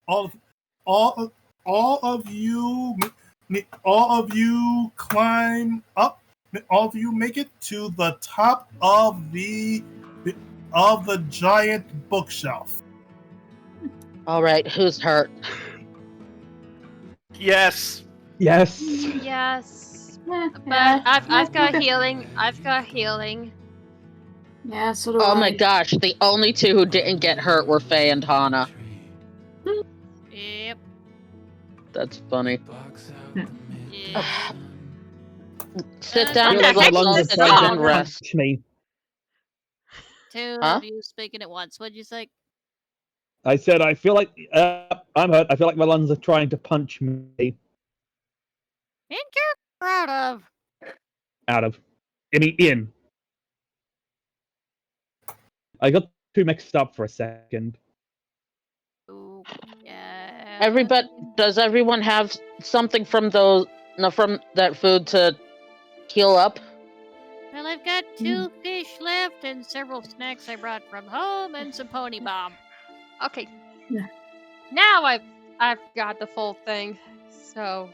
all all all of you climb up. All of you make it to the top of the giant bookshelf. All right, who's hurt? Yes. Yes. Yes. Yeah, But I've got healing. Yeah, so do Oh I. my gosh, the only two who didn't get hurt were Faye and Hana. Yep. That's funny. Yeah. Sit down, What the take heck a is long this sit song? and rest. Punch me. Two Huh? of you speaking at once. What'd you say? I said I feel like I'm hurt. I feel like my lungs are trying to punch me In character or out of? out of. In. I got too mixed up for a second. Ooh, yeah. Does everyone have something from from that food to heal up? Well, I've got 2 fish left and several snacks I brought from home and some pony bomb. Okay. Yeah. Now I've got the full thing. So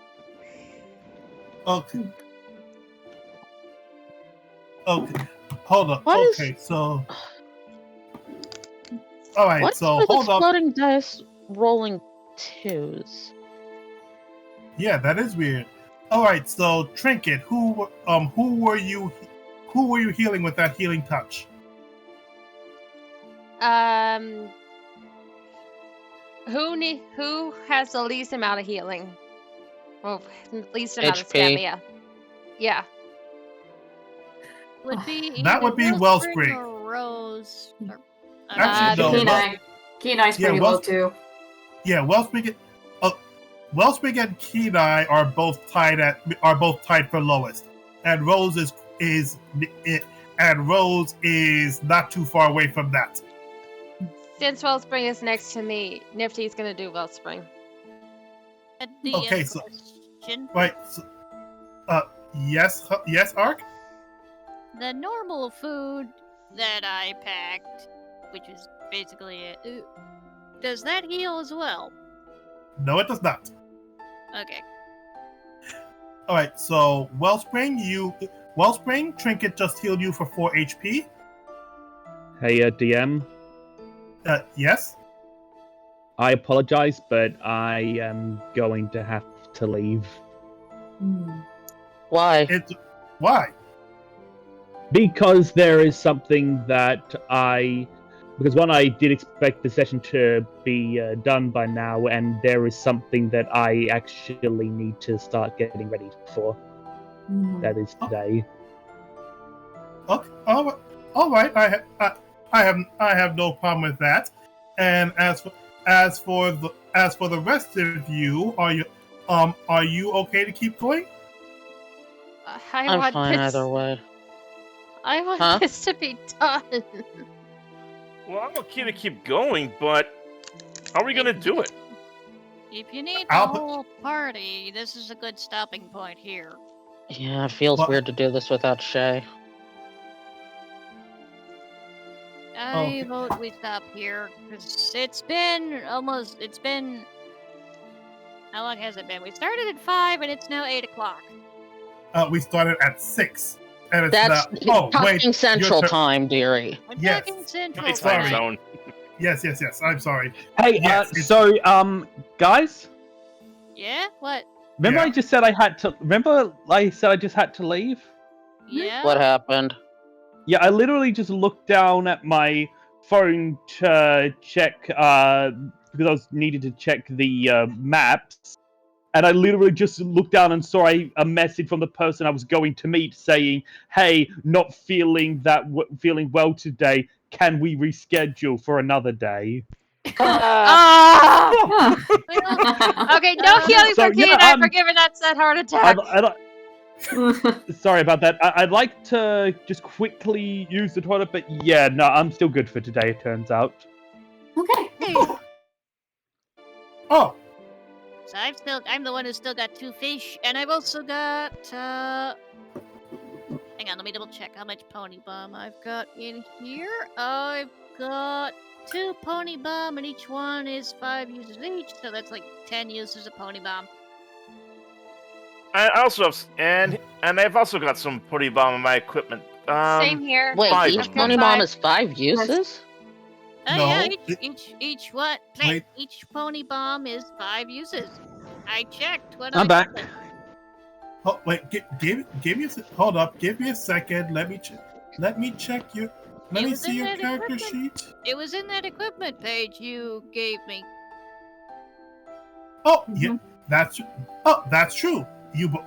Okay. Okay. Hold up. What is- okay, so all right, What's so with hold up. exploding dice rolling twos? Yeah, that is weird. All right, so Trinket, who were you healing with that healing touch? who has the least amount of healing? Well, least amount of HP. stamina. Yeah. Would be That either would be Wellspring Wellspring. or Rose. Or, Actually, no. Kenai. Kenai's Yeah, pretty low too. Yeah, Wellspring and Kenai are both tied for lowest, and Rose is not too far away from that. Since Wellspring is next to me, Nifty's gonna do Wellspring. a DM Okay, so- question. Right. So, yes, Ark. The normal food that I packed, which is basically it, does that heal as well? No, it does not. Okay. All right. So Wellspring, Trinket just healed you for 4 HP. Hey, DM. Yes. I apologize, but I am going to have to leave. Why? Why? Because there is something that because one, I did expect the session to be done by now, and there is something that I actually need to start getting ready for. That is today. Okay. All right. I have no problem with that. And as for the rest of you, are you okay to keep going? I'm fine either way. I want Huh? this to be done. Well, I'm okay to keep going, but how are we gonna do it? If you need the I'll put- whole party, this is a good stopping point here. Yeah, it feels Well- weird to do this without Shay. I vote we stop here, because it's been... How long has it been? We started at 5 and it's now 8 o'clock. We started at 6, and it's That's now. talking Central your turn. time, dearie. We're Yes. talking Central It's sorry. time Time. zone. Yes. I'm sorry. Hey, Yes, it's- so, guys, Yeah? What? remember Yeah. I just said I said I just had to leave? Yeah? What happened? Yeah, I literally just looked down at my phone to check, because I was needed to check the maps, and I literally just looked down and saw a message from the person I was going to meet saying, "Hey, not feeling feeling well today. Can we reschedule for another day?" Ah! Huh. Okay, no healing So, for yeah, Kenai for giving that said heart attack. Sorry about that. I'd like to just quickly use the toilet, but yeah, no, I'm still good for today, it turns out. Okay. Oh, So I'm the one who's still got 2 fish, and I've also got, hang on, let me double check how much pony bomb I've got in here. I've got 2 pony bomb, and each one is 5 uses each, so that's like 10 uses of pony bomb. I also have, and I've also got some putty bomb in my equipment. Same here. Wait, Five each of them. pony bomb is 5 uses? Oh No, yeah, it- each what? Wait. Each pony bomb is 5 uses. I checked when I'm back. Oh, wait, give me hold up. Give me a second. Let me check your. Let It me was see in your that character equipment. sheet. It was in that equipment page you gave me. Oh, yeah, that's true.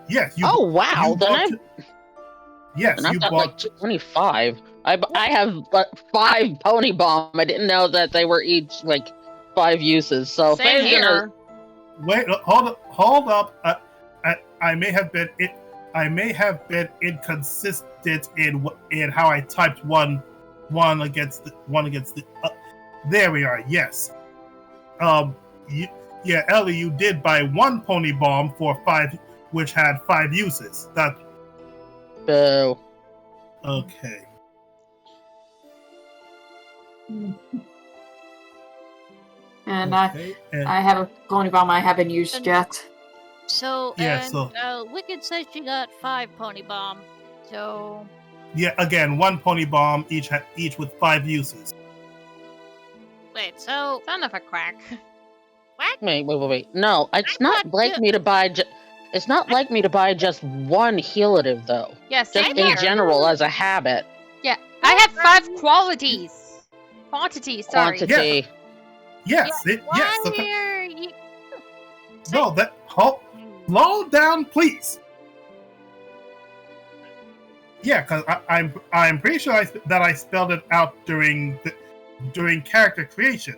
Yes, you. Oh wow, you then bought I've, two- Yes, then I've you got bought. like 25. I have 5 pony bomb. I didn't know that they were each like 5 uses. So Same Faye's gonna. here. Wait, hold up. I may have been inconsistent in how I typed one against the. There we are. Yes. Yeah, Ellie, you did buy 1 pony bomb for 5, which had 5 uses. That Boo. okay. And Okay, and- I have a pony bomb I haven't used And- yet. So, Yeah, and so- Wicked says she got 5 pony bomb. So, yeah, again, 1 pony bomb each with 5 uses. wait, so Son of a quack. what? Wait. No, it's I not thought like you- me to buy. It's not like me to buy just 1 healative though. Yes, Just same in here. general as a habit. Yeah, I have 5 qualities. Quantities, sorry. Quantity. Yes, Why yes. are you? No, slow down, please. Yeah, because I'm pretty sure that I spelled it out during character creation.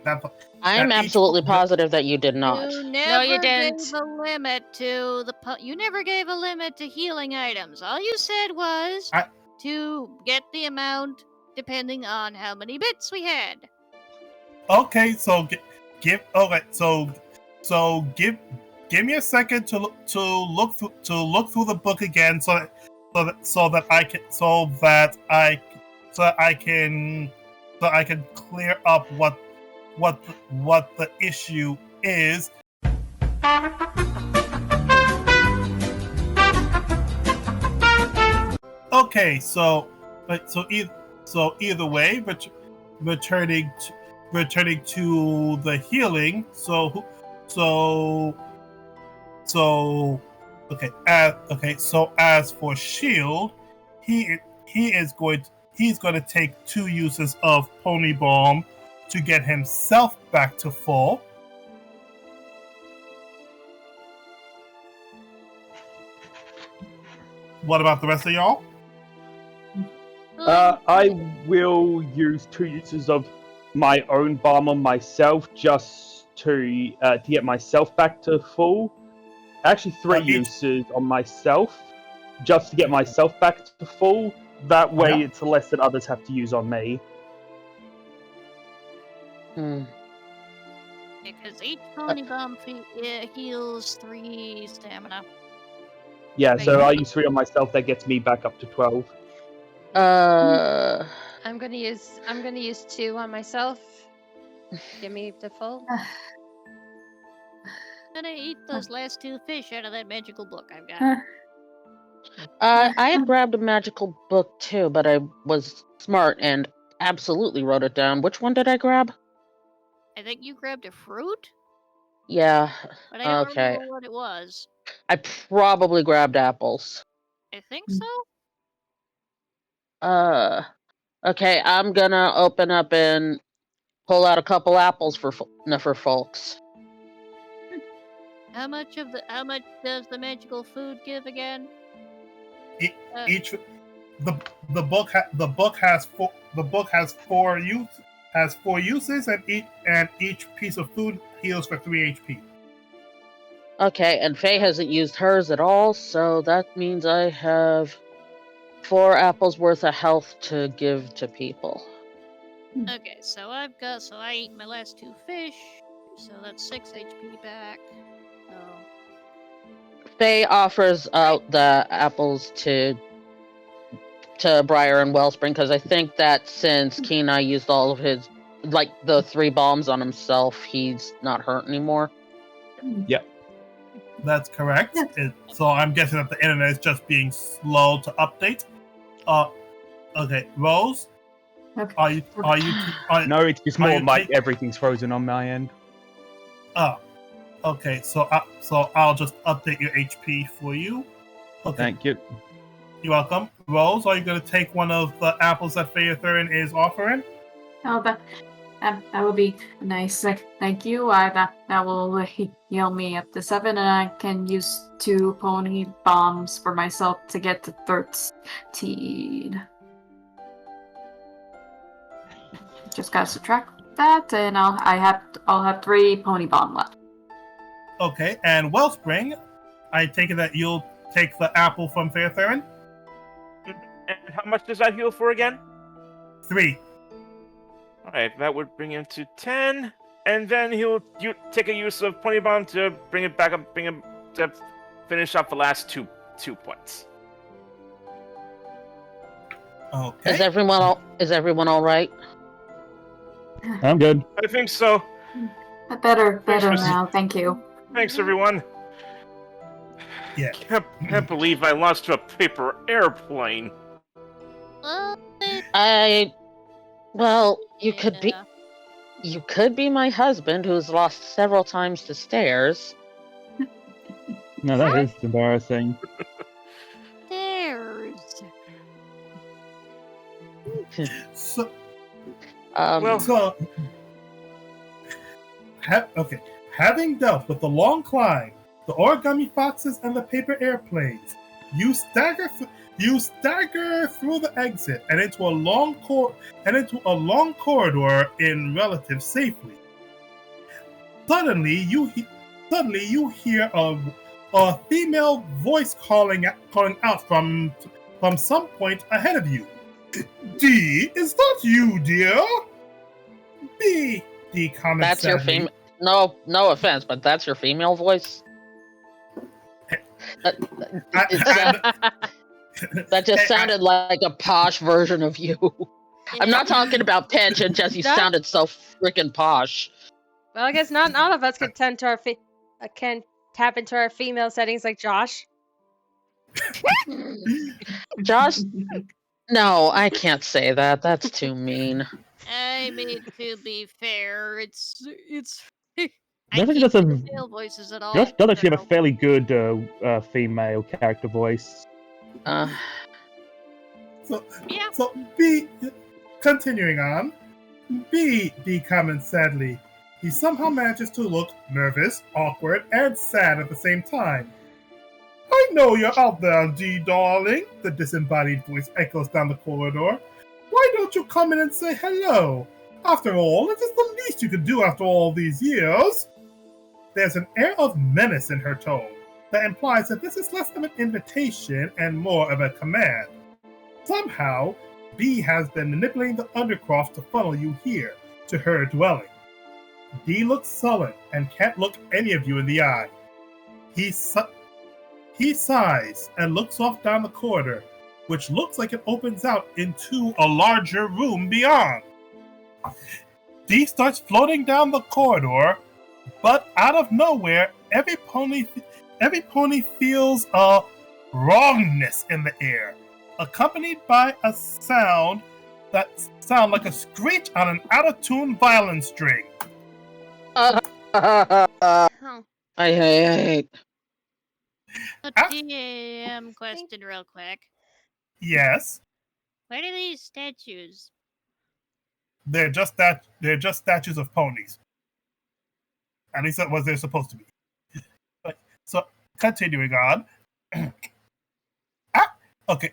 I'm each- absolutely positive that you did not. You never you didn't. gave a limit to you never gave a limit to healing items. All you said was to get the amount depending on how many bits we had. Okay, so give me a second to look through the book again, so that I can clear up what the issue is. Okay, so either way, but returning to the healing. So as for shield, he's going to take 2 uses of pony bomb to get himself back to full. What about the rest of y'all? I will use 2 uses of my own bomb on myself just to get myself back to full. Actually, 3 uses on myself just to get myself back to full. That way, it's less that others have to use on me. Because each pony bomb heals 3 stamina. Yeah, so I use 3 on myself. That gets me back up to 12. I'm gonna use 2 on myself. Give me the full. I'm gonna eat those last 2 fish out of that magical book I've got. I had grabbed a magical book too, but I was smart and absolutely wrote it down. Which one did I grab? I think you grabbed a fruit, Yeah. but I don't Okay. remember what it was. I probably grabbed apples. I think so. Okay, I'm gonna open up and pull out a couple apples for folks. How much does the magical food give again? Each the book has 4 uses, and each piece of food heals for 3 HP. Okay, and Faye hasn't used hers at all, so that means I have 4 apples worth of health to give to people. Okay, so I ate my last 2 fish, so that's 6 HP back. So Faye offers out the apples to Briar and Wellspring because I think that since Kenai used all of his like the 3 bombs on himself, he's not hurt anymore. That's correct. So I'm guessing that the internet is just being slow to update. Okay, Rose. Okay. No, it's just more everything's frozen on my end. Oh, okay. So I'll just update your HP for you. Okay. Thank you. You're welcome. Rose, are you going to take one of the apples that Phaethrin is offering? Oh, that would be nice. Thank you. That will heal me up to 7, and I can use 2 pony bombs for myself to get to 13. Just gotta subtract that, and I'll have 3 pony bomb left. Okay, and Wellspring, I take it that you'll take the apple from Phaethrin? And how much does that heal for again? 3. Alright, that would bring him to 10, and then he'll take a use of Pony Bomb to bring it back up, to finish up the last 2 points. Okay. Is everyone all right? I'm good. I think so. Better now. Thank you. Thanks, everyone. Yeah. Can't believe I lost to a paper airplane. Well, you could be my husband who's lost several times to stairs. No, that is embarrassing. There's. So, okay. Having dealt with the long climb, the origami foxes, and the paper airplanes, you stagger through the exit and into a long corridor in relative safety. Suddenly, you hear a female voice calling out from some point ahead of you. D, is that you, dear? B, D comments. That's your female. No offense, but that's your female voice. That just sounded like a posh version of you. I'm not talking about pitch, and just you sounded so freaking posh. Well, I guess not all of us can tend to can tap into our female settings like Josh. Josh? No, I can't say that. That's too mean. I mean, to be fair, it's. I think that's male voices at all. Josh does actually have a fairly good female character voice. So B, continuing on, B comments sadly. He somehow manages to look nervous, awkward, and sad at the same time. I know you're out there, D, darling, the disembodied voice echoes down the corridor. Why don't you come in and say hello? After all, it is the least you could do after all these years. There's an air of menace in her tone that implies that this is less of an invitation and more of a command. Somehow, B has been manipulating the Undercroft to funnel you here, to her dwelling. D looks sullen and can't look any of you in the eye. He sighs and looks off down the corridor, which looks like it opens out into a larger room beyond. D starts floating down the corridor, but out of nowhere, every pony feels a wrongness in the air, accompanied by a sound that sounds like a screech on an out-of-tune violin string. Huh. I hate. A DM question real quick. Yes, What are these statues? they're just statues of ponies. At least that was they're supposed to be. So continuing on. Okay,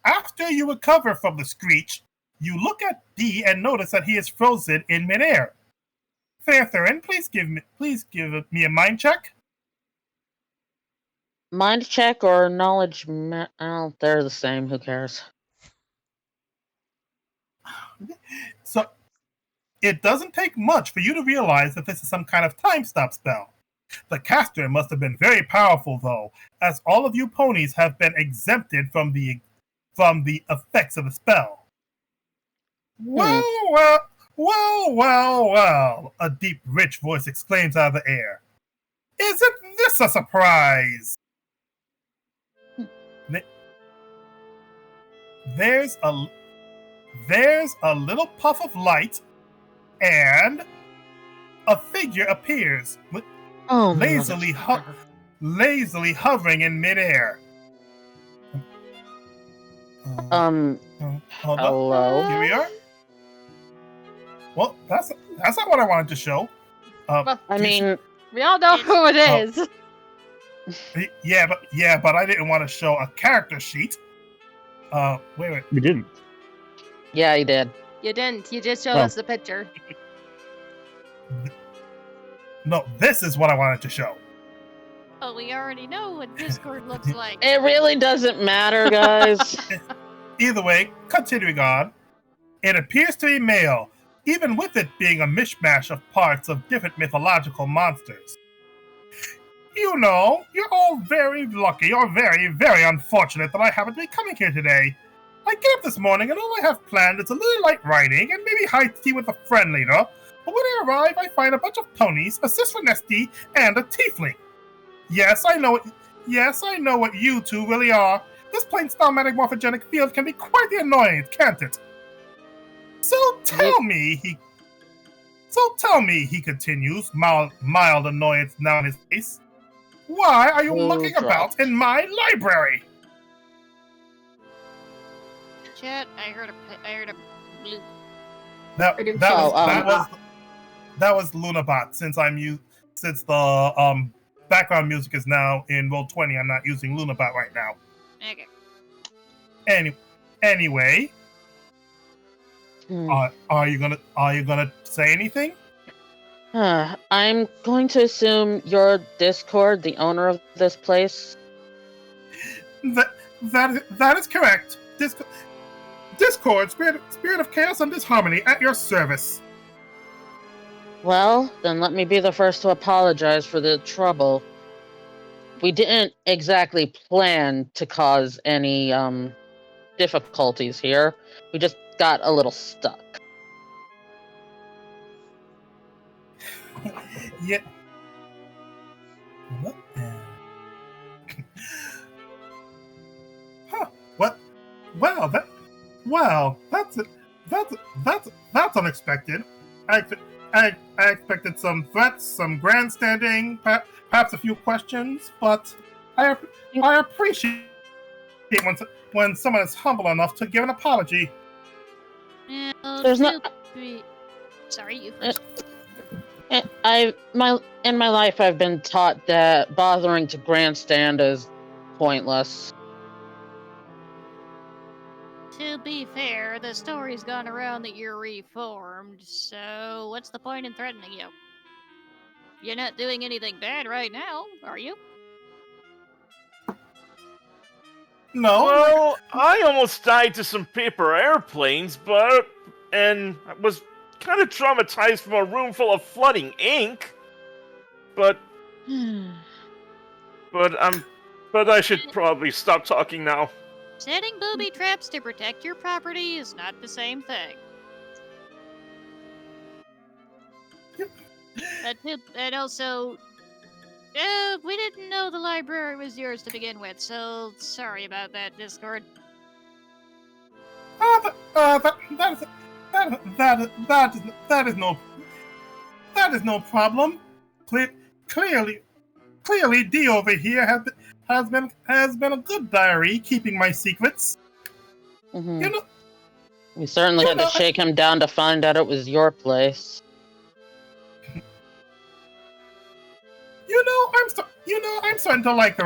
after you recover from the screech, you look at D and notice that he is frozen in midair. Phaethrin, please give me a mind check. Mind check or knowledge? Oh, they're the same. Who cares? So, it doesn't take much for you to realize that this is some kind of time stop spell. The caster must have been very powerful, though, as all of you ponies have been exempted from the effects of the spell. Well, Well, well, well, a deep, rich voice exclaims out of the air. Isn't this a surprise? There's a little puff of light, and a figure appears, Oh, lazily hovering in midair. Hold hello? up. Here we are. Well, that's not what I wanted to show. I mean, We all know who it is. yeah, but I didn't want to show a character sheet. Wait. We didn't. yeah, he did. You didn't. You just showed Oh. us the picture. No, this is what I wanted to show. Oh, we already know what Discord looks like. It really doesn't matter, guys. Either way, continuing on, it appears to be male, even with it being a mishmash of parts of different mythological monsters. You know, you're all very lucky or very, very unfortunate that I happen to be coming here today. I get up this morning and all I have planned is a little light riding and maybe high tea with a friend later. But when I arrive, I find a bunch of ponies, a sister Nesty, and a tiefling. Yes, I know what you two really are. This plain style metamorphogenic field can be quite the annoyance, can't it? So tell me, he continues, mild annoyance now in his face. Why are you mucking about in my library? Chat, I heard a bloop. That was Lunabot. Since the background music is now in Roll20, I'm not using Lunabot right now. Okay. Anyway, are you gonna say anything? I'm going to assume you're Discord, the owner of this place. That is correct. Discord, spirit of chaos and disharmony, at your service. Well, then let me be the first to apologize for the trouble. We didn't exactly plan to cause any difficulties here. We just got a little stuck. Yeah. Huh. What? That's unexpected. I expected some threats, some grandstanding, perhaps a few questions, but I appreciate when someone is humble enough to give an apology. There's not. Sorry, you first. In my life, I've been taught that bothering to grandstand is pointless. To be fair, the story's gone around that you're reformed, so what's the point in threatening you? You're not doing anything bad right now, are you? No. Well, I almost died to some paper airplanes, and I was kind of traumatized from a room full of flooding ink. But I should probably stop talking now. Setting booby traps to protect your property is not the same thing. And also, we didn't know the library was yours to begin with, so sorry about that, Discord. That is no problem. Clearly, D over here has been a good diary, keeping my secrets. Mm-hmm. You know, we certainly had to shake him down to find out it was your place. I'm starting to like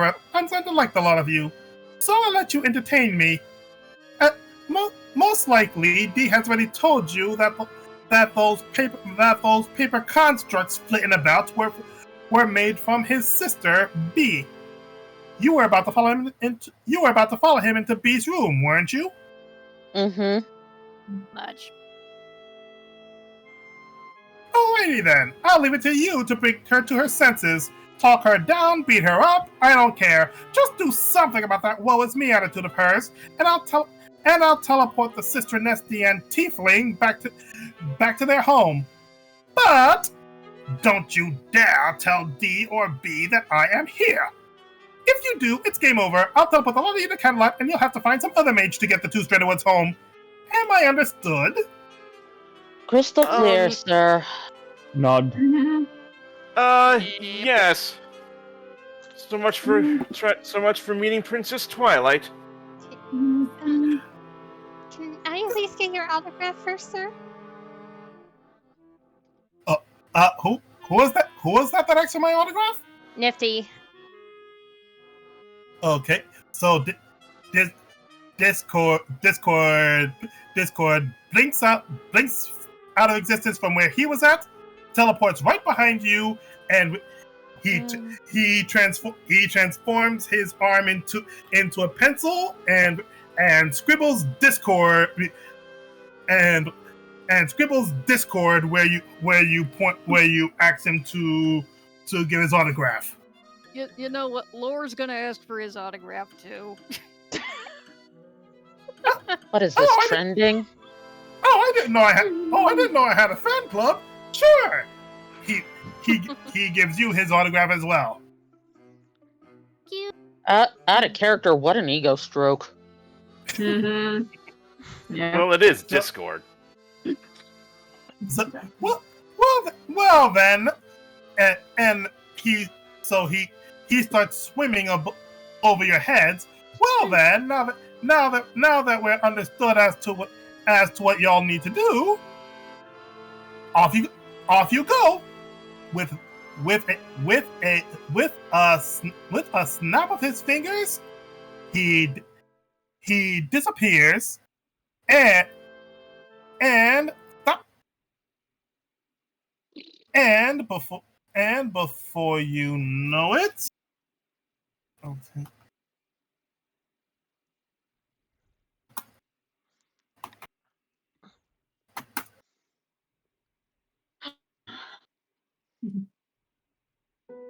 the lot of you. So I'll let you entertain me. Most likely, D has already told you that those paper constructs flitting about were made from his sister B. You were about to follow him into B's room, weren't you? Mm-hmm. Much. Alrighty then. I'll leave it to you to bring her to her senses. Talk her down, beat her up, I don't care. Just do something about that woe is me attitude of hers, and I'll I'll teleport the Sister Nesty and Tiefling back to their home. But don't you dare tell D or B that I am here. If you do, it's game over. I'll teleport the lot of you to Cadillac, and you'll have to find some other mage to get the two Stranded Ones home. Am I understood? Crystal clear, sir. Nod. Yes. So much for meeting Princess Twilight. Can I at least get your autograph first, sir? Who was that? Who was that asked for my autograph? Nifty. Okay, so Discord blinks out of existence from where he was at, teleports right behind you, and he transforms his arm into a pencil and scribbles Discord and scribbles Discord where you ask him to give his autograph. You know what? Lore's gonna ask for his autograph too. What is this, trending? I didn't know I had a fan club. Sure. He gives you his autograph as well. Cute. Out of character, what an ego stroke. Yeah. Well, it is Discord. So, well then, and he starts swimming over your heads. Well then, now that we're understood as to what y'all need to do, off you go with a snap of his fingers. He disappears and before you know it, okay.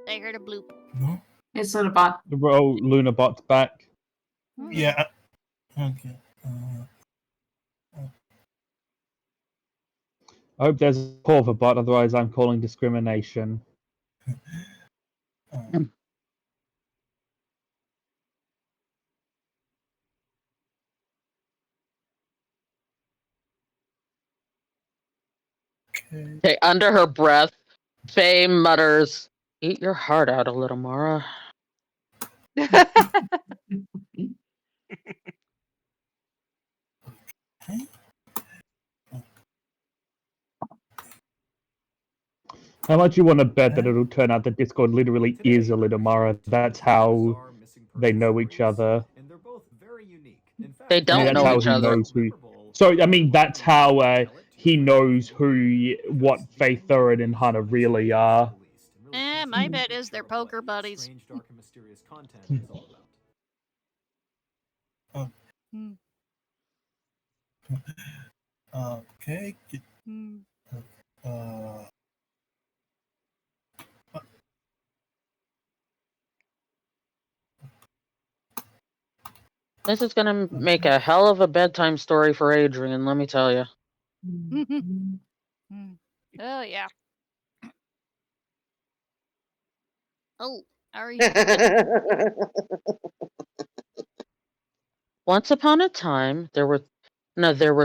I heard a bloop. No? It's not a bot. Oh, Lunabot's back. Yeah. Okay. I hope there's a call for bot, otherwise I'm calling discrimination. Okay, under her breath, Faye mutters, "Eat your heart out a little, Mara." How much you want to bet that it'll turn out that Discord literally is a little Mara? That's how they know each other. They don't that's know how each he other. knows who. So I mean, that's how he knows what Faith, Thurin, and Hannah really are. My bet is they're poker buddies. Okay. This is gonna make a hell of a bedtime story for Adrian, let me tell you. Oh yeah. Oh, are you? Once upon a time, there were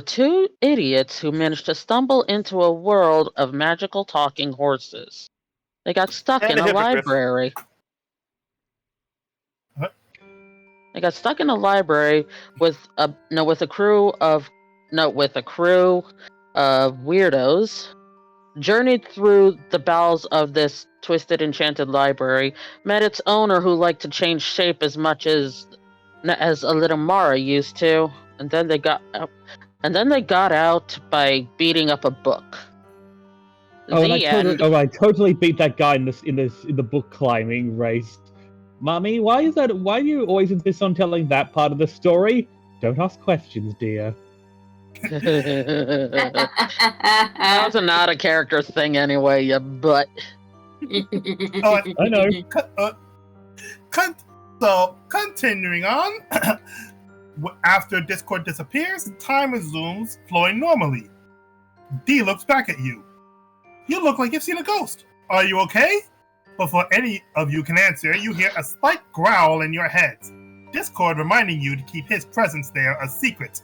two idiots who managed to stumble into a world of magical talking horses. They got stuck And in a a hippogriff. library. What? They got stuck in a library with a crew of weirdos. Journeyed through the bowels of this twisted, enchanted library. Met its owner, who liked to change shape as much as a little Mara used to. And then they got out by beating up a book. I totally beat that guy in the book climbing race. Mommy, why do you always insist on telling that part of the story? Don't ask questions, dear. That was not a character thing anyway, you butt. I know. So, continuing on, after Discord disappears, time resumes flowing normally. D looks back at you. You look like you've seen a ghost. Are you okay? Before any of you can answer, you hear a slight growl in your heads. Discord reminding you to keep his presence there a secret.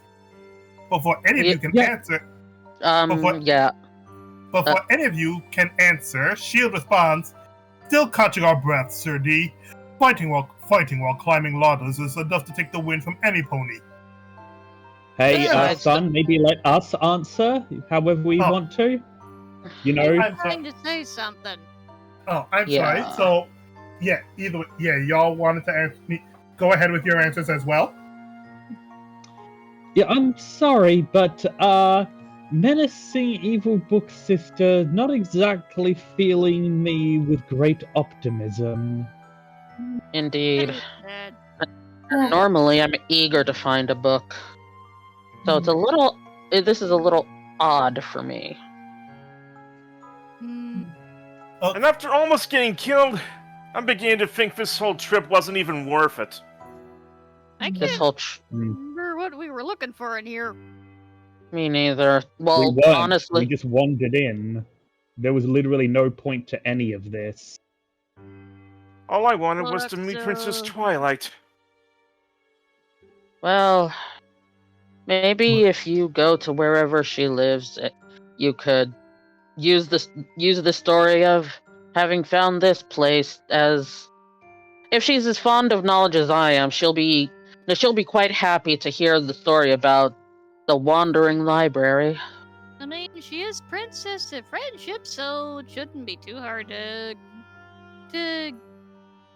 Before any of you can answer, Before any of you can answer, Shield responds, "Still catching our breath, Sir D. Fighting while climbing ladders is enough to take the wind from any pony." Hey, Yeah. son, maybe let us answer however we want to. You know, I'm sorry. Trying to say something. Oh, I'm Yeah. sorry. So, yeah, either way, yeah, y'all wanted to answer me. Go ahead with your answers as well. yeah, I'm sorry, but menacing evil book sister, not exactly feeling me with great optimism. Indeed. Dad. Normally, I'm eager to find a book. So it's a little. This is a little odd for me. And after almost getting killed, I'm beginning to think this whole trip wasn't even worth it. I This can't whole. remember what we were looking for in here. Me neither. Well, we weren't. honestly. We just wandered in. There was literally no point to any of this. All I wanted was to meet Princess Twilight. Well, maybe if you go to wherever she lives, you could use the story of having found this place as. If she's as fond of knowledge as I am, she'll be quite happy to hear the story about the Wandering Library. I mean, she is Princess of Friendship, so it shouldn't be too hard to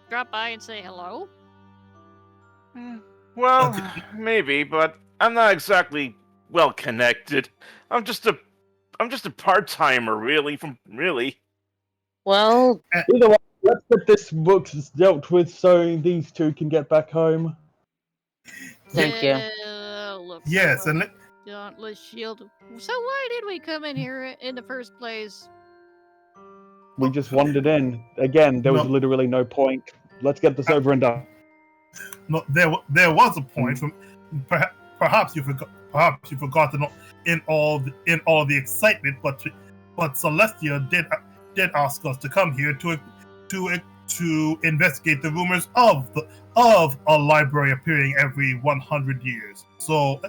drop by and say hello. Well, maybe, but I'm not exactly well connected. I'm just a part-timer, really. Well, Either way, let's get this book dealt with so these two can get back home. Thank you. Look, Yes, and Dauntless Shield. So why did we come in here in the first place? We just wandered in. Again, there was No. literally no point. Let's get this over and done. no, there was a point. From perhaps you forgot. Perhaps you forgot in all the excitement, but Celestia did ask us to come here to investigate the rumors of a library appearing every 100 years. So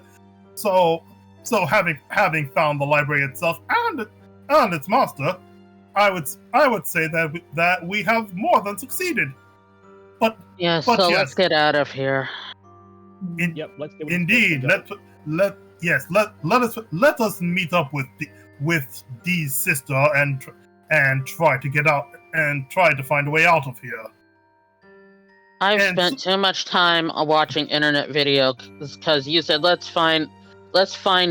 having found the library itself and its master, I would say that we have more than succeeded. But yeah. but So yes. let's get out of here. Yep, let's do it. Indeed, let us meet up with Dee's sister and try to get out and try to find a way out of here. I've And spent too much time watching internet videos because you said let's find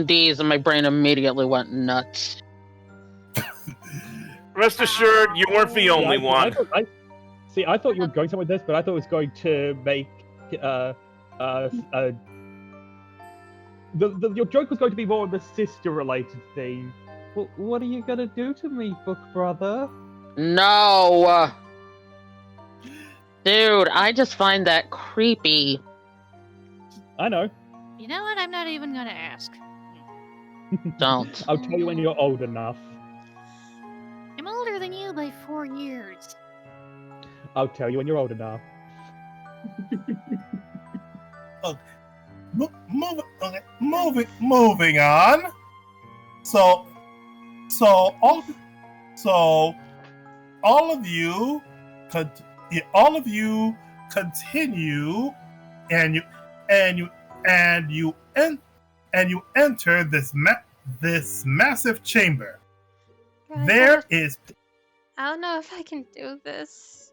D's, and my brain immediately went nuts. Rest assured, you weren't the only one. I thought you were going somewhere with this, but I thought it was going to make your joke was going to be more of the sister-related thing. Well, what are you gonna do to me, book brother? No, dude, I just find that creepy. I know. You know what? I'm not even gonna ask. Don't. I'll tell you when you're old enough. I'm older than you by 4 years. I'll tell you when you're old enough. Moving on. So all of you continue, and you enter this massive chamber. Guys, There is. I don't know if I can do this.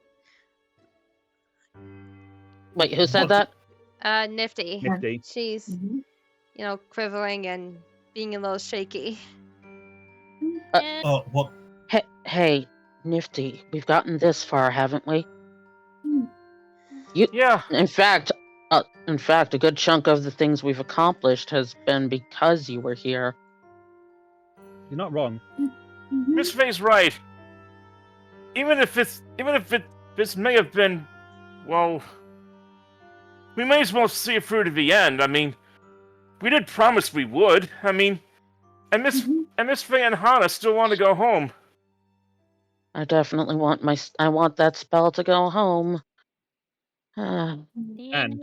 Wait, who said that? Nifty. Nifty. She's, Mhm. quivering and being a little shaky. Well, Hey, Nifty, we've gotten this far, haven't we? Yeah, In fact, a good chunk of the things we've accomplished has been because you were here. You're not wrong. Miss Faye's right. Even if this may have been, well, we may as well see it through to the end. I mean, we did promise we would. I mean, and Miss Faye and Hana still want to go home. I definitely want I want that spell to go home. Ah, Do And-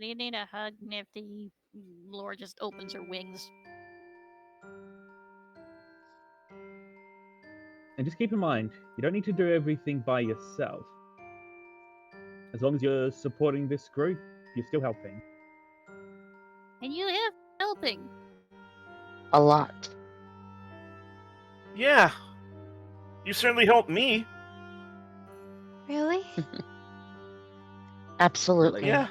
you need a hug, Nifty? Laura just opens her wings. And just keep in mind, you don't need to do everything by yourself. As long as you're supporting this group, you're still helping. And you have helping. a lot. Yeah. You certainly helped me. Really? Absolutely. Yeah.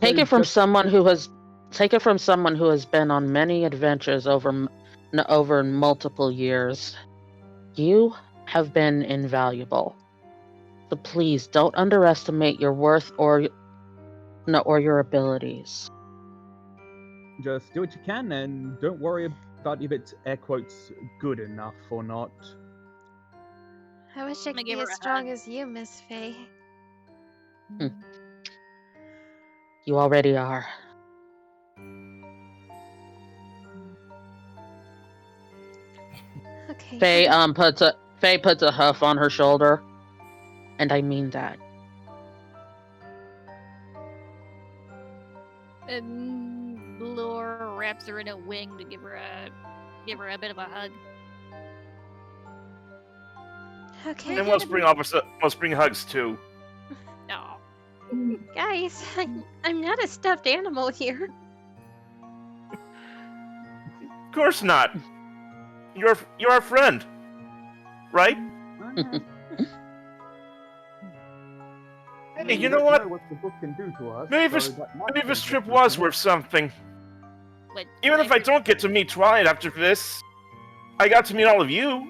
Take So it from just- someone who has been on many adventures over multiple years. You have been invaluable. So please don't underestimate your worth or your abilities. Just do what you can and don't worry about if it's air quotes good enough or not. I wish I gonna could give be her as a strong hug. as you, Miss Faye. You already are. Okay. Faye puts a huff on her shoulder, and I mean that. And Laura wraps her in a wing to give her a bit of a hug. Okay. And we'll spring hugs too. Oh, Guys, I'm not a stuffed animal here. Of course not. You're our friend, right? Hey, you know what? What the book can do to us, Maybe this trip was worth something. but Even if I don't get to meet Twilight after this, I got to meet all of you.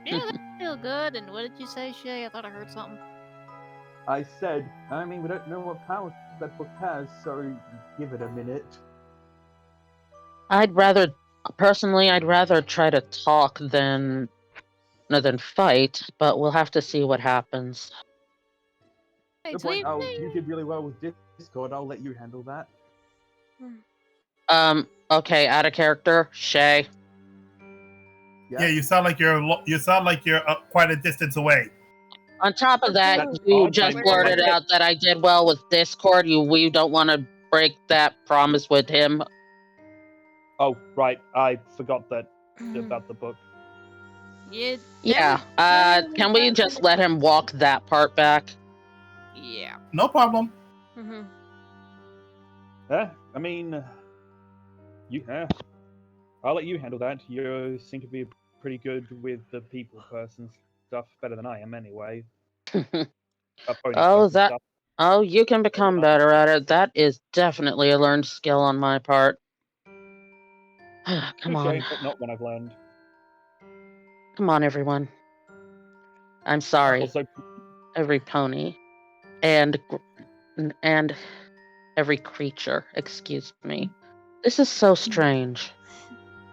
Yeah, that feel good. And what did you say, Shay? I thought I heard something. I said, I mean, we don't know what powers that book has, so give it a minute. I'd rather try to talk than fight, but we'll have to see what happens. Hey, No point. Oh, Tweety. you did really well with Discord. I'll let you handle that. Okay, out of character, Shay. Yeah, you sound like you're quite a distance away. On top of that, Oh, you I just like blurted it. out that I did well with Discord. We don't want to break that promise with him. Oh, right. I forgot that about the book. Yeah. Can we just let him walk that part back? Yeah. No problem. Mm-hmm. I mean, I'll let you handle that. You seem to be pretty good with the people person stuff, better than I am anyway. Pony Oh, person stuff. Oh, you can become better at it. That is definitely a learned skill on my part. Come on. Touche, but not one I've learned. Come on, everyone. I'm sorry. Also, Every pony. And every creature. Excuse me. This is so strange.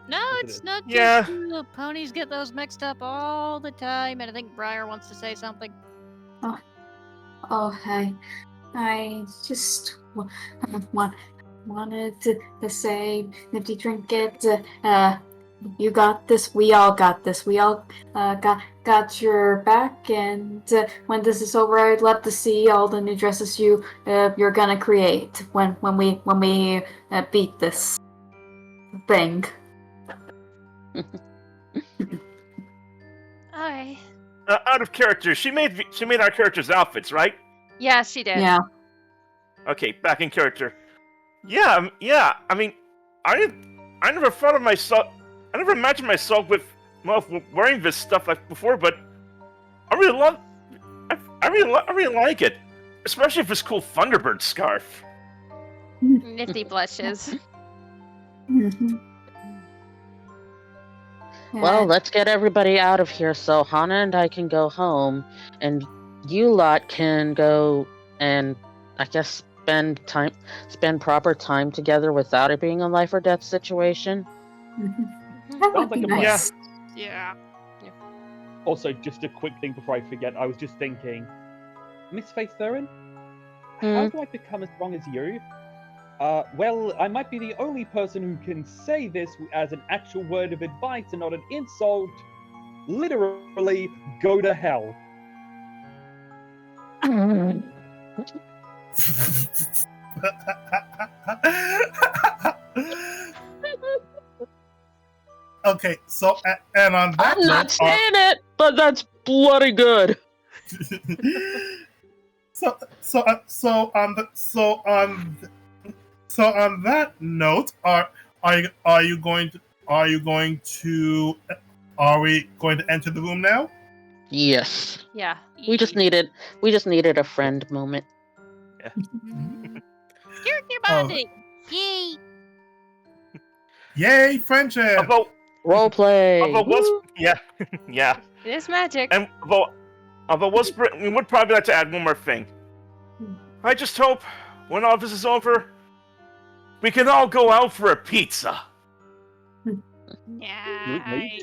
No, Yes, it it's is. not just Yeah. you. Ponies get those mixed up all the time, and I think Briar wants to say something. Oh, I just wanted to say, Nifty Trinket, you got this. We all got this. We all got your back. And when this is over, I'd love to see all the new dresses you're gonna create when we beat this thing. Alright. Out of character, she made our characters' outfits, right? Yeah, she did. Yeah. Okay, back in character. Yeah. I mean, I never thought of myself. I never imagined myself with wearing this stuff like before, but I really love. I really like it, especially with this cool Thunderbird scarf. Nifty blushes. Mhm. Well, let's get everybody out of here so Hana and I can go home, and you lot can go and, I guess, spend proper time together without it being a life or death situation. That would Sounds be like a plan. nice. Yeah. also, just a quick thing before I forget. I was just thinking, Miss Faith Theron, how do I become as strong as you? Well, I might be the only person who can say this as an actual word of advice and not an insult. Literally, go to hell. Okay, so and on that I'm not note, saying it, but that's bloody good. So on that note, are we going to enter the room now? Yes. Yeah. We just needed a friend moment. Character bonding. Yay. Yay, friendship! Although Roleplay. was yeah. It is magic. And although we would probably like to add one more thing. I just hope when all this is over, we can all go out for a pizza. Nice.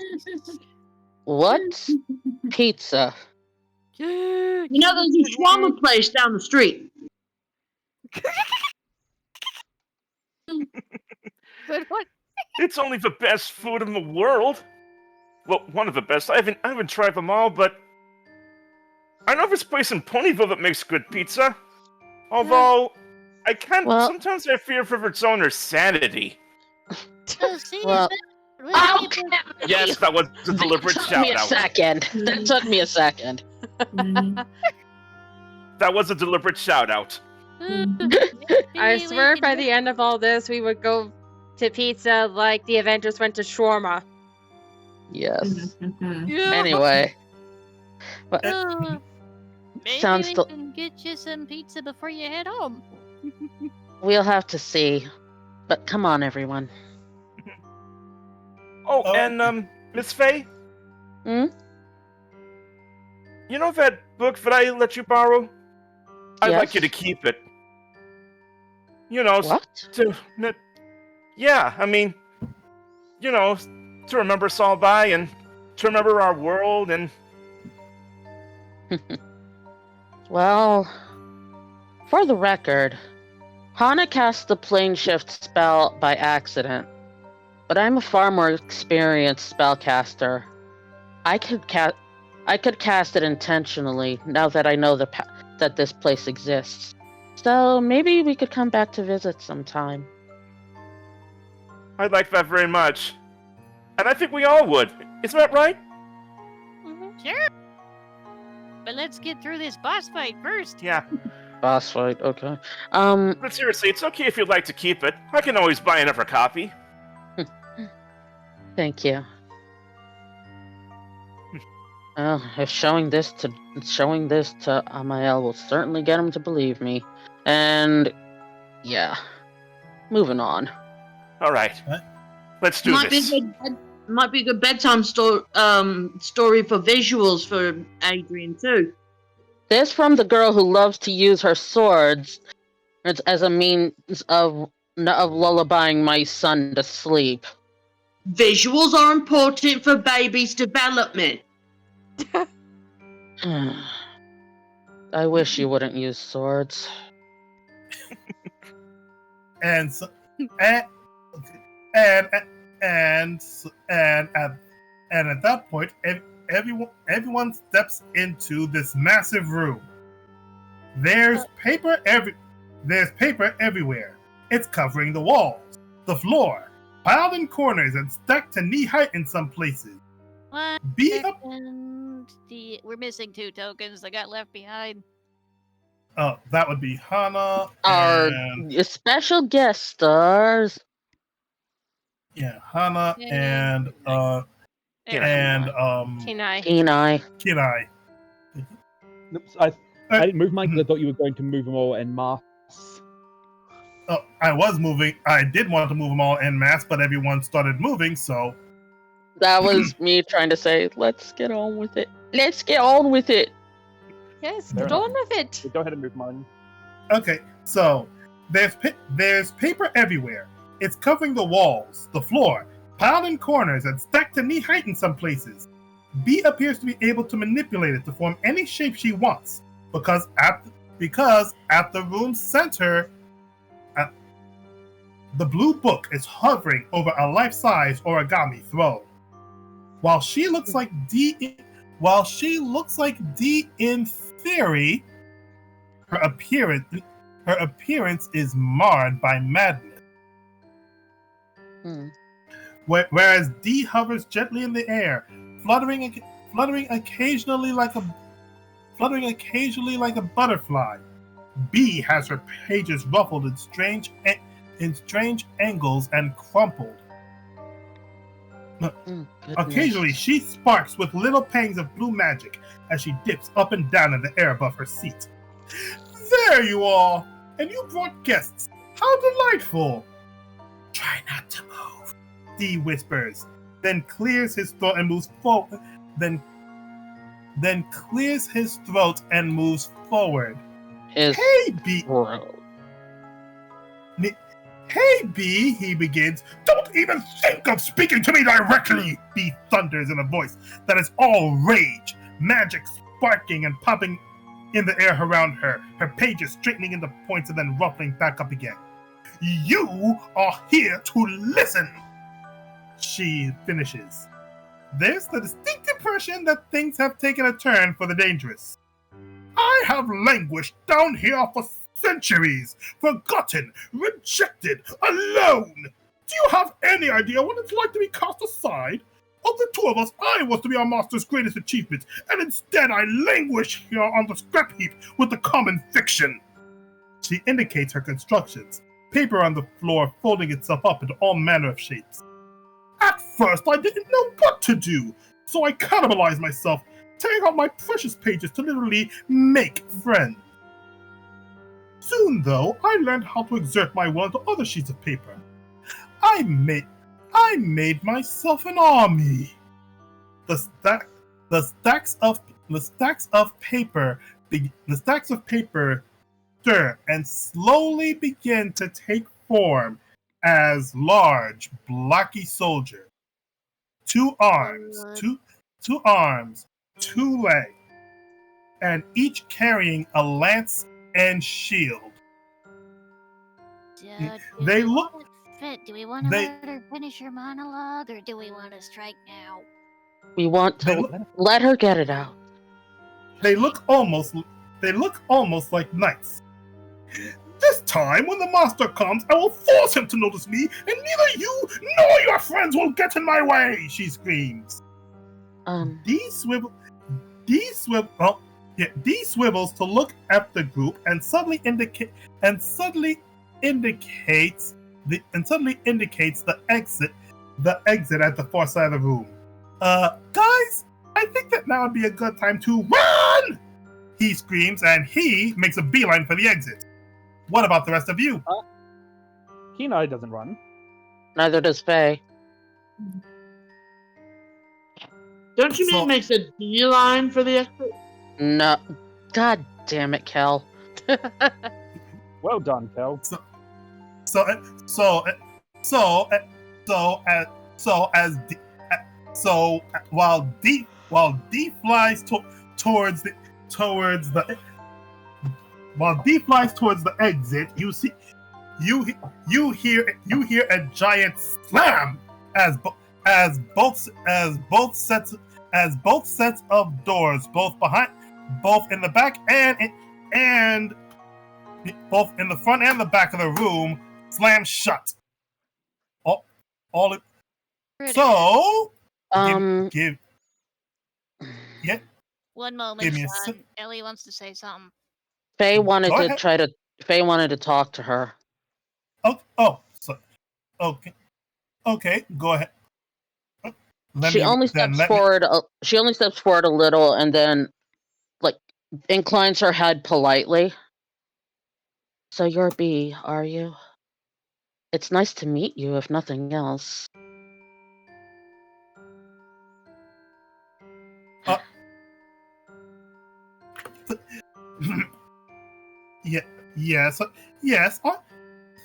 What? Pizza. You know, there's a shawarma place down the street. But what? It's only the best food in the world. Well, one of the best. I haven't tried them all, but I know this place in Ponyville that makes good pizza. Although sometimes I fear for its owner's sanity. Well, Yes, that was a deliberate That took me a shout-out. second. That took me a second. That was a deliberate shout-out. I swear by the end of all this, we would go to pizza like the Avengers went to shawarma. Yes. Yeah. Anyway. But Maybe sounds we can get you some pizza before you head home. we'll have to see. But come on, everyone. Oh, and Miss Faye? Hmm? You know that book that I let you borrow? I'd Yes? like you to keep it. You know, What? yeah, I mean, you know, to remember us all by and to remember our world and... Well, for the record, Hana cast the plane shift spell by accident, but I'm a far more experienced spellcaster. I could cast it intentionally now that I know that this place exists. So maybe we could come back to visit sometime. I'd like that very much. And I think we all would. Isn't that right? Sure. But let's get through this boss fight first. Yeah. Boss fight, okay. But seriously, it's okay if you'd like to keep it. I can always buy another copy. Thank you. Well, if showing this to Amael will certainly get him to believe me. And yeah, moving on. All right. Let's do this. Might be a good bedtime story for visuals for Adrian too. This from the girl who loves to use her swords as a means of lullabying my son to sleep. Visuals are important for babies' development. I wish you wouldn't use swords. And at that point, everyone steps into this massive room. There's paper everywhere. It's covering the walls, the floor, piled in corners and stacked to knee height in some places. One Be up. second. We're missing 2 tokens that got left behind. Oh, that would be Hana Our and special guest stars. Hana and Kenai. Kenai. Kinai. Oops, I didn't move mine because I thought you were going to move them all en masse. Oh, I did want to move them all en masse, but everyone started moving, so That was me trying to say, let's get on with it. Let's get on with it. Yes, Fair get on with it. So go ahead and move mine. okay. So there's paper everywhere. It's covering the walls, the floor, piled in corners and stacked to knee height in some places. B appears to be able to manipulate it to form any shape she wants, because because at the room's center, the blue book is hovering over a life-size origami throne. While she looks like D in theory, her appearance is marred by madness. Whereas D hovers gently in the air, fluttering occasionally like a butterfly. B has her pages ruffled in strange angles and crumpled. Occasionally, she sparks with little pangs of blue magic as she dips up and down in the air above her seat. There you are! And you brought guests! How delightful! Try not to move, D whispers, then clears his throat and moves forward. Then clears his throat and moves forward. Hey, B! Hey, B, he begins. Don't even think of speaking to me directly, B thunders in a voice that is all rage, magic sparking and popping in the air around her, her pages straightening into points and then ruffling back up again. You are here to listen, she finishes. There's the distinct impression that things have taken a turn for the dangerous. I have languished down here for centuries, forgotten, rejected, alone. Do you have any idea what it's like to be cast aside? Of the two of us, I was to be our master's greatest achievement, and instead I languish here on the scrap heap with the common fiction. She indicates her constructions, paper on the floor folding itself up into all manner of shapes. At first, I didn't know what to do, so I cannibalized myself, tearing out my precious pages to literally make friends. Soon, though, I learned how to exert my will onto other sheets of paper. I made myself an army. The stacks of paper stir and slowly begin to take form as large, blocky soldiers. Two arms, two legs, and each carrying a lance and shield. They look. Do we want to let her finish her monologue, or do we want to strike now? We want to let her get it out. They look almost like knights. This time, when the master comes, I will force him to notice me, and neither you nor your friends will get in my way, she screams. D swivels to look at the group and suddenly indicates the exit at the far side of the room. Guys, I think that now would be a good time to run! He screams, and he makes a beeline for the exit. What about the rest of you? Kenai doesn't run. Neither does Faye. Don't you mean it makes a beeline for the exit? No. God damn it, Kel. Well done, Kel. While D flies towards the exit, you hear a giant slam as both sets of doors, both in the back and both in the front and the back of the room, slam shut. One moment, Give me a son. Ellie wants to say something. Faye wanted to talk to her. Okay, go ahead. She only steps forward a little and then inclines her head politely. So you're B, are you? It's nice to meet you, if nothing else.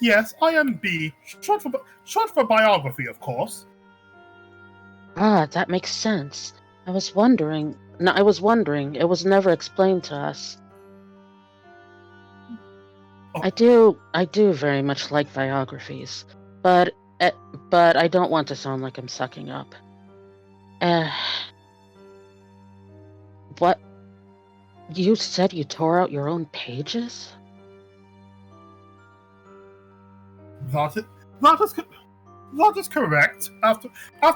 Yes, I am B. Short for biography, of course. Ah, that makes sense. I was wondering. It was never explained to us. I do very much like biographies, but I don't want to sound like I'm sucking up. What? You said you tore out your own pages? That is correct. After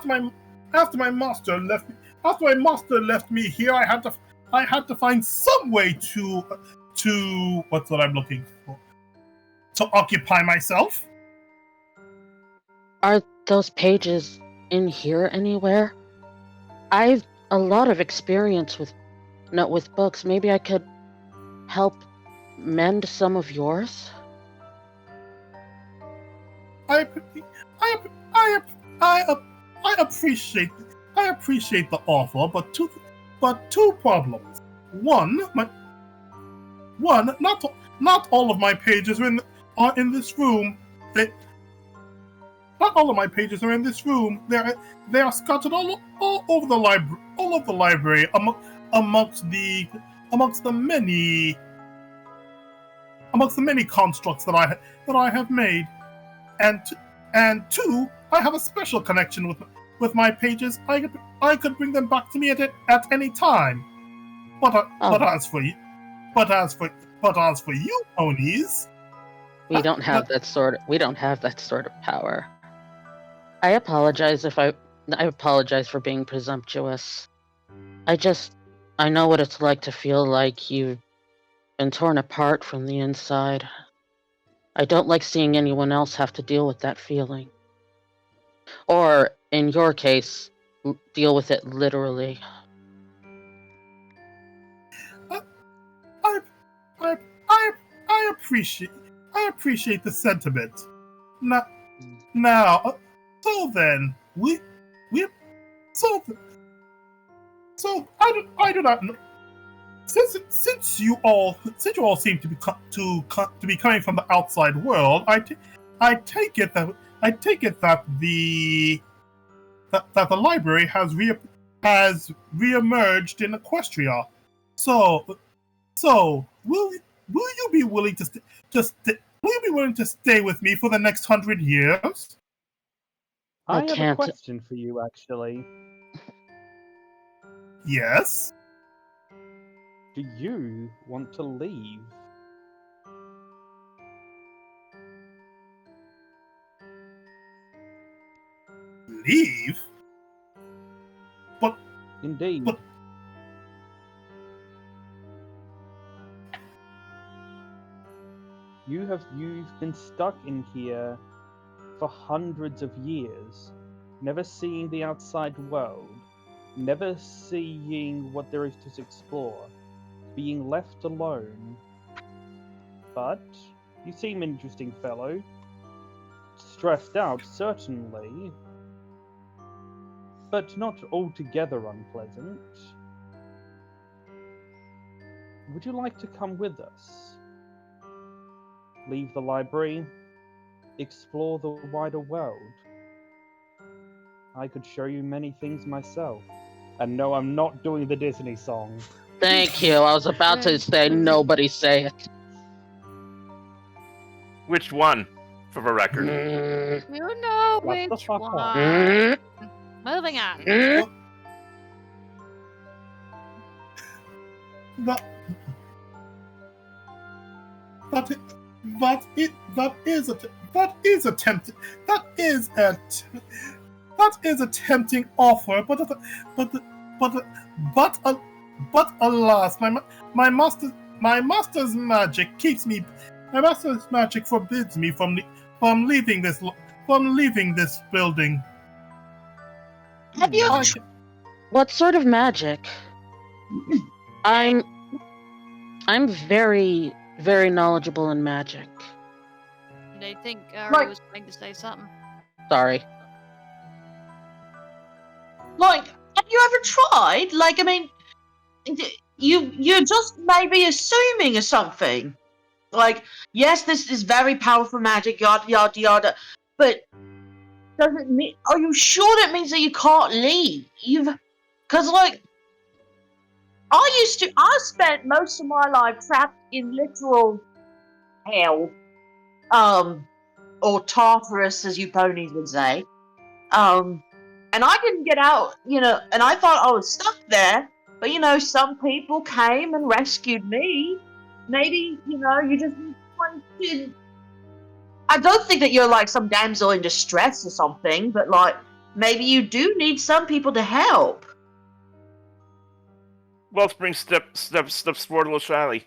my master left me here, I had to find some way to what's what I'm looking for, to occupy myself. Are those pages in here anywhere? I've a lot of experience with books. Maybe I could help mend some of yours. I appreciate the offer, but two problems. One, not all of my pages are in this room. Not all of my pages are in this room. They are scattered all over the library, amongst the many constructs that I have made. And two, I have a special connection with my pages. I could bring them back to me at any time. But as for you, ponies, we don't have that sort of power. I apologize for being presumptuous. I know what it's like to feel like you've been torn apart from the inside. I don't like seeing anyone else have to deal with that feeling. Or, in your case, deal with it literally. I appreciate the sentiment. Now, so then I do not know. Since you all seem to be coming from the outside world, I take it that the library has reemerged in Equestria. So will you be willing to stay with me for the next 100 years? I have a question for you, actually. Yes? Do you want to leave? Leave? But... Indeed. But... You've been stuck in here for hundreds of years, never seeing the outside world, never seeing what there is to explore, being left alone. But you seem an interesting fellow. Stressed out, certainly, but not altogether unpleasant. Would you like to come with us? Leave the library, explore the wider world. I could show you many things myself. And no, I'm not doing the Disney song. Thank you. I was about to say nobody say it. Which one, for the record? You know What the which fuck one. Moving on. That is a tempting offer, but alas, my master's magic forbids me from leaving this building. Have you? What sort of magic? I'm very, very knowledgeable in magic. I think Ari was trying to say something. Sorry. Like, have you ever tried? Like, I mean, you're just maybe assuming or something. Like, yes, this is very powerful magic, yada yada yada, but does it mean? Are you sure that means that you can't leave? Because like, I spent most of my life trapped in literal hell, or Tartarus, as you ponies would say. And I didn't get out, and I thought I was stuck there. But, some people came and rescued me. Maybe, you just wanted. I don't think that you're like some damsel in distress or something, but like, maybe you do need some people to help. Wellspring steps forward a little shyly.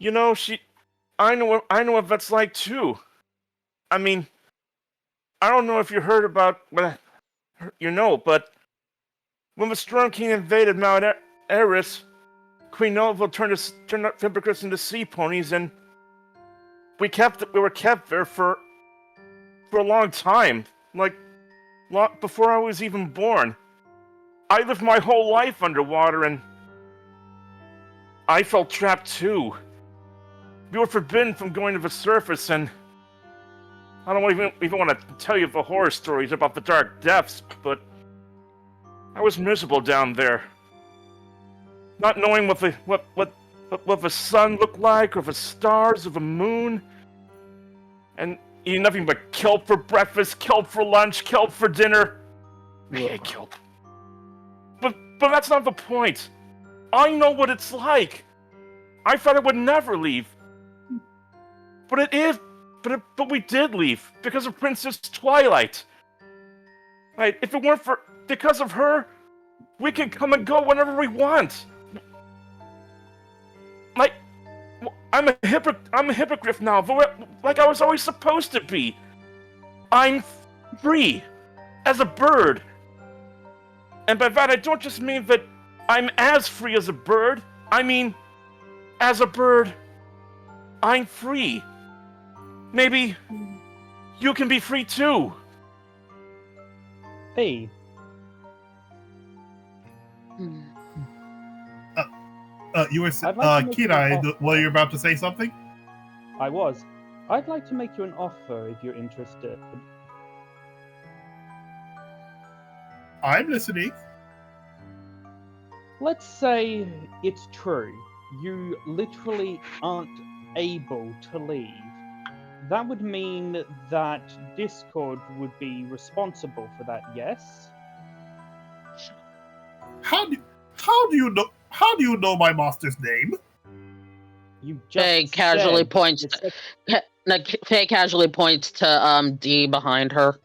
I know what that's like too. I mean, I don't know if you heard about but when the Storm King invaded Mount Eris, Queen Nova turned hypocrites into sea ponies, and we were kept there for a long time, like long before I was even born. I lived my whole life underwater, and I felt trapped too. We were forbidden from going to the surface, and I don't even want to tell you the horror stories about the dark depths, but I was miserable down there. Not knowing what the sun looked like, or the stars, or the moon. And eating nothing but kelp for breakfast, kelp for lunch, kelp for dinner. I hate kelp. But that's not the point. I know what it's like. I thought I would never leave. But we did leave because of Princess Twilight. Right? If it weren't because of her, we can come and go whenever we want. Like, I'm a hypocrite now, like I was always supposed to be. I'm free as a bird. And by that, I don't just mean that I'm as free as a bird. I mean, as a bird, I'm free. Maybe you can be free too. Hey. You were Kirai, were you about to say something? I was. I'd like to make you an offer if you're interested. I'm listening. Let's say it's true. You literally aren't able to leave. That would mean that Discord would be responsible for that, yes? How do you know my master's name? You just Faye casually points. Faye casually points to D behind her.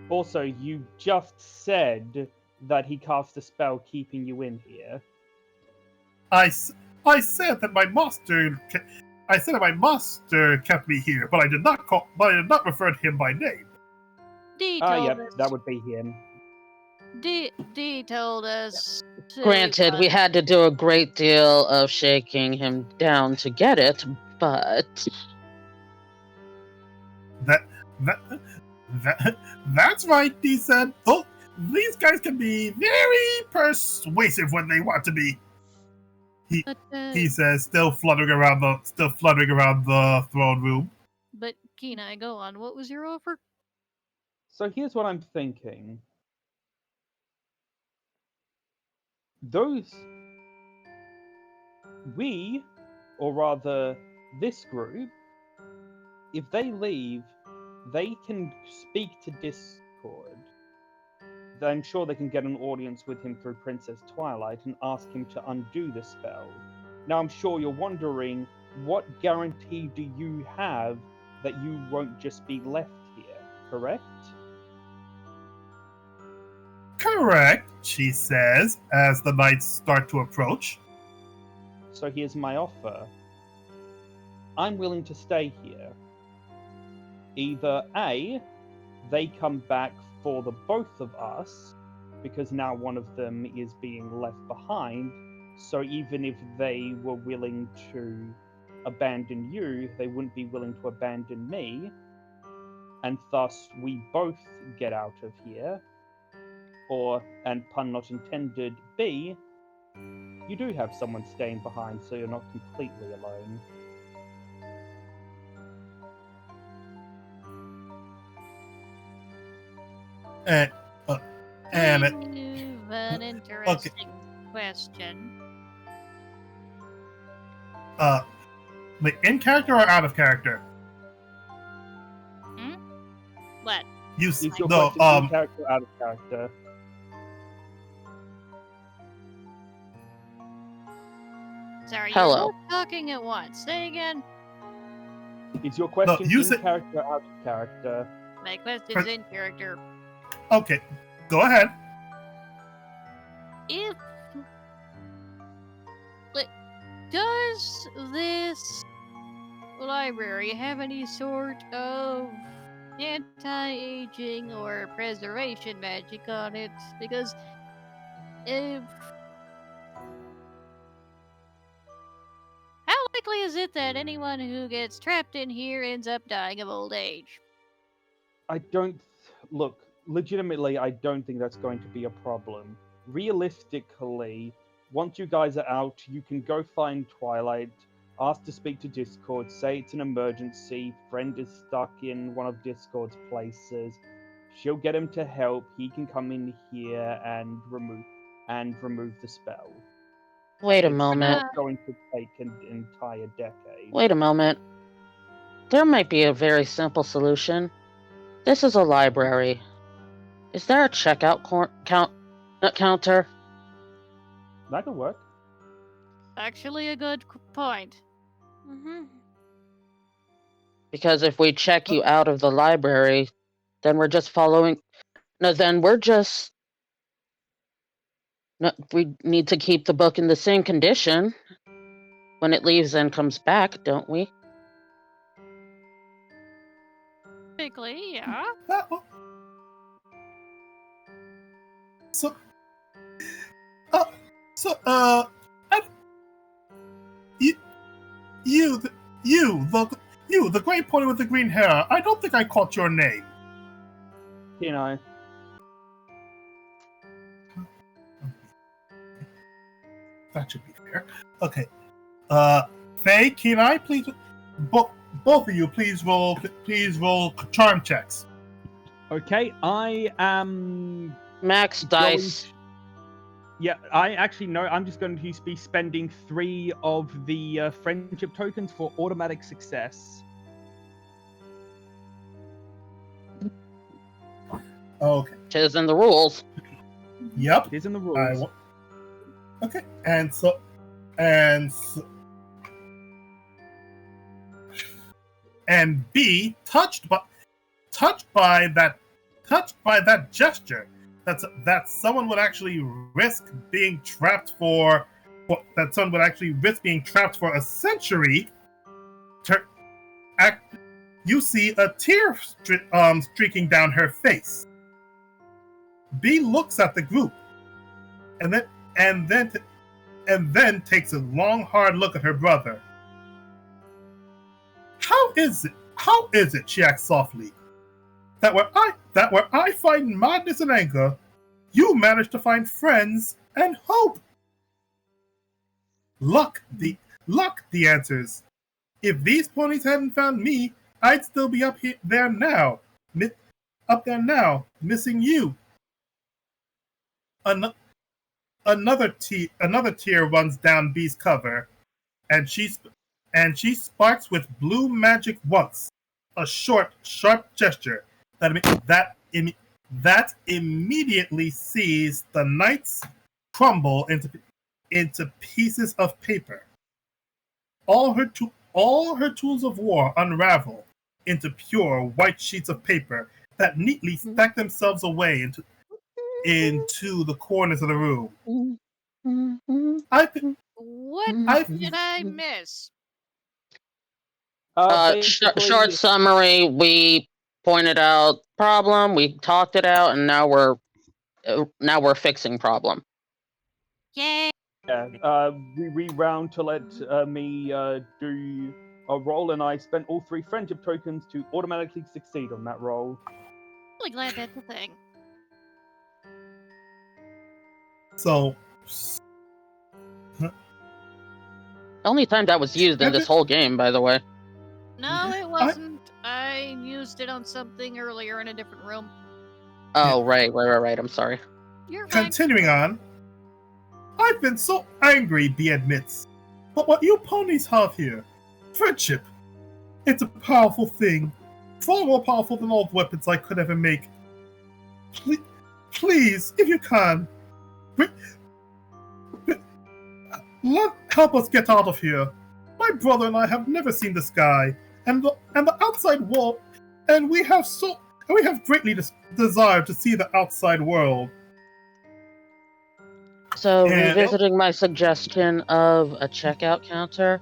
Also, you just said that he cast a spell keeping you in here. I said that my master. I said that my master kept me here, but I did not refer to him by name. D told Yep, us. that would be him. D told us. Granted, we had to do a great deal of shaking him down to get it, but That's right, he said. Oh, these guys can be very persuasive when they want to be. He says, still fluttering around the throne room. But Kenai, go on. What was your offer? So here's what I'm thinking. Or rather, this group, if they leave, they can speak to Discord. I'm sure they can get an audience with him through Princess Twilight and ask him to undo the spell. Now, I'm sure you're wondering, what guarantee do you have that you won't just be left here, correct? Correct, she says, as the knights start to approach. So here's my offer. I'm willing to stay here. Either A, they come back for the both of us, because now one of them is being left behind, so even if they were willing to abandon you, they wouldn't be willing to abandon me, and thus we both get out of here. Or, and pun not intended, B, you do have someone staying behind, so you're not completely alone. An interesting question. Wait, in character or out of character? What? You Is your no question in character or out of character? Sorry, Hello. you're both talking at once. Say again. Is your question you in said- character or out of character? My question's in character. Okay, go ahead. If does this library have any sort of anti-aging or preservation magic on it? Because if how likely is it that anyone who gets trapped in here ends up dying of old age? I don't look legitimately. I don't think that's going to be a problem. Realistically, once you guys are out, you can go find Twilight, ask to speak to Discord, say it's an emergency, friend is stuck in one of Discord's places. She'll get him to help. He can come in here and remove the spell. Wait a It's moment. not going to take an entire decade. Wait a moment. There might be a very simple solution. This is a library. Is there a checkout counter? That could work. Actually, a good point. Because if we check you out of the library, then we're just following. No, then we're just. No, we need to keep the book in the same condition when it leaves and comes back, don't we? Technically, yeah. So, the great pony with the green hair. I don't think I caught your name. You know. That should be fair. Okay. Faye, Kenai, please, both of you, please roll charm checks. Okay, I am Max dice. Yeah, I actually know. I'm just going to be spending 3 of the friendship tokens for automatic success. Okay. Tis in the rules. Yep. It is in the rules. Okay, and B, touched by that gesture, that someone would actually risk being trapped for a century. You see a tear streaking down her face. B looks at the group, and then takes a long, hard look at her brother. How is it, she asks softly, that where I find madness and anger, you manage to find friends and hope? Luck, the answers. If these ponies hadn't found me, I'd still be up there now, missing you. Another tear runs down B's cover, and she sparks with blue magic once. A short, sharp gesture that immediately sees the knights crumble into pieces of paper. All her tools of war unravel into pure white sheets of paper that neatly stack themselves away into the corners of the room. What did I miss? Short summary. We pointed out problem. We talked it out, and now we're fixing problem. Yay! Yeah, we rewound to let me do a roll, and I spent all 3 friendship tokens to automatically succeed on that roll. Really glad that's a thing. So, The only time that was used in this whole game, by the way. No, it wasn't. I used it on something earlier in a different room. Oh, right. I'm sorry. You're fine. continuing on, I've been so angry, B admits. But what you ponies have here, Friendship. It's a powerful thing. Far more powerful than all the weapons I could ever make. Please, if you can, help us get out of here. My brother and I have never seen the sky, and the outside world, and we have greatly desired to see the outside world. So, revisiting my suggestion of a checkout counter,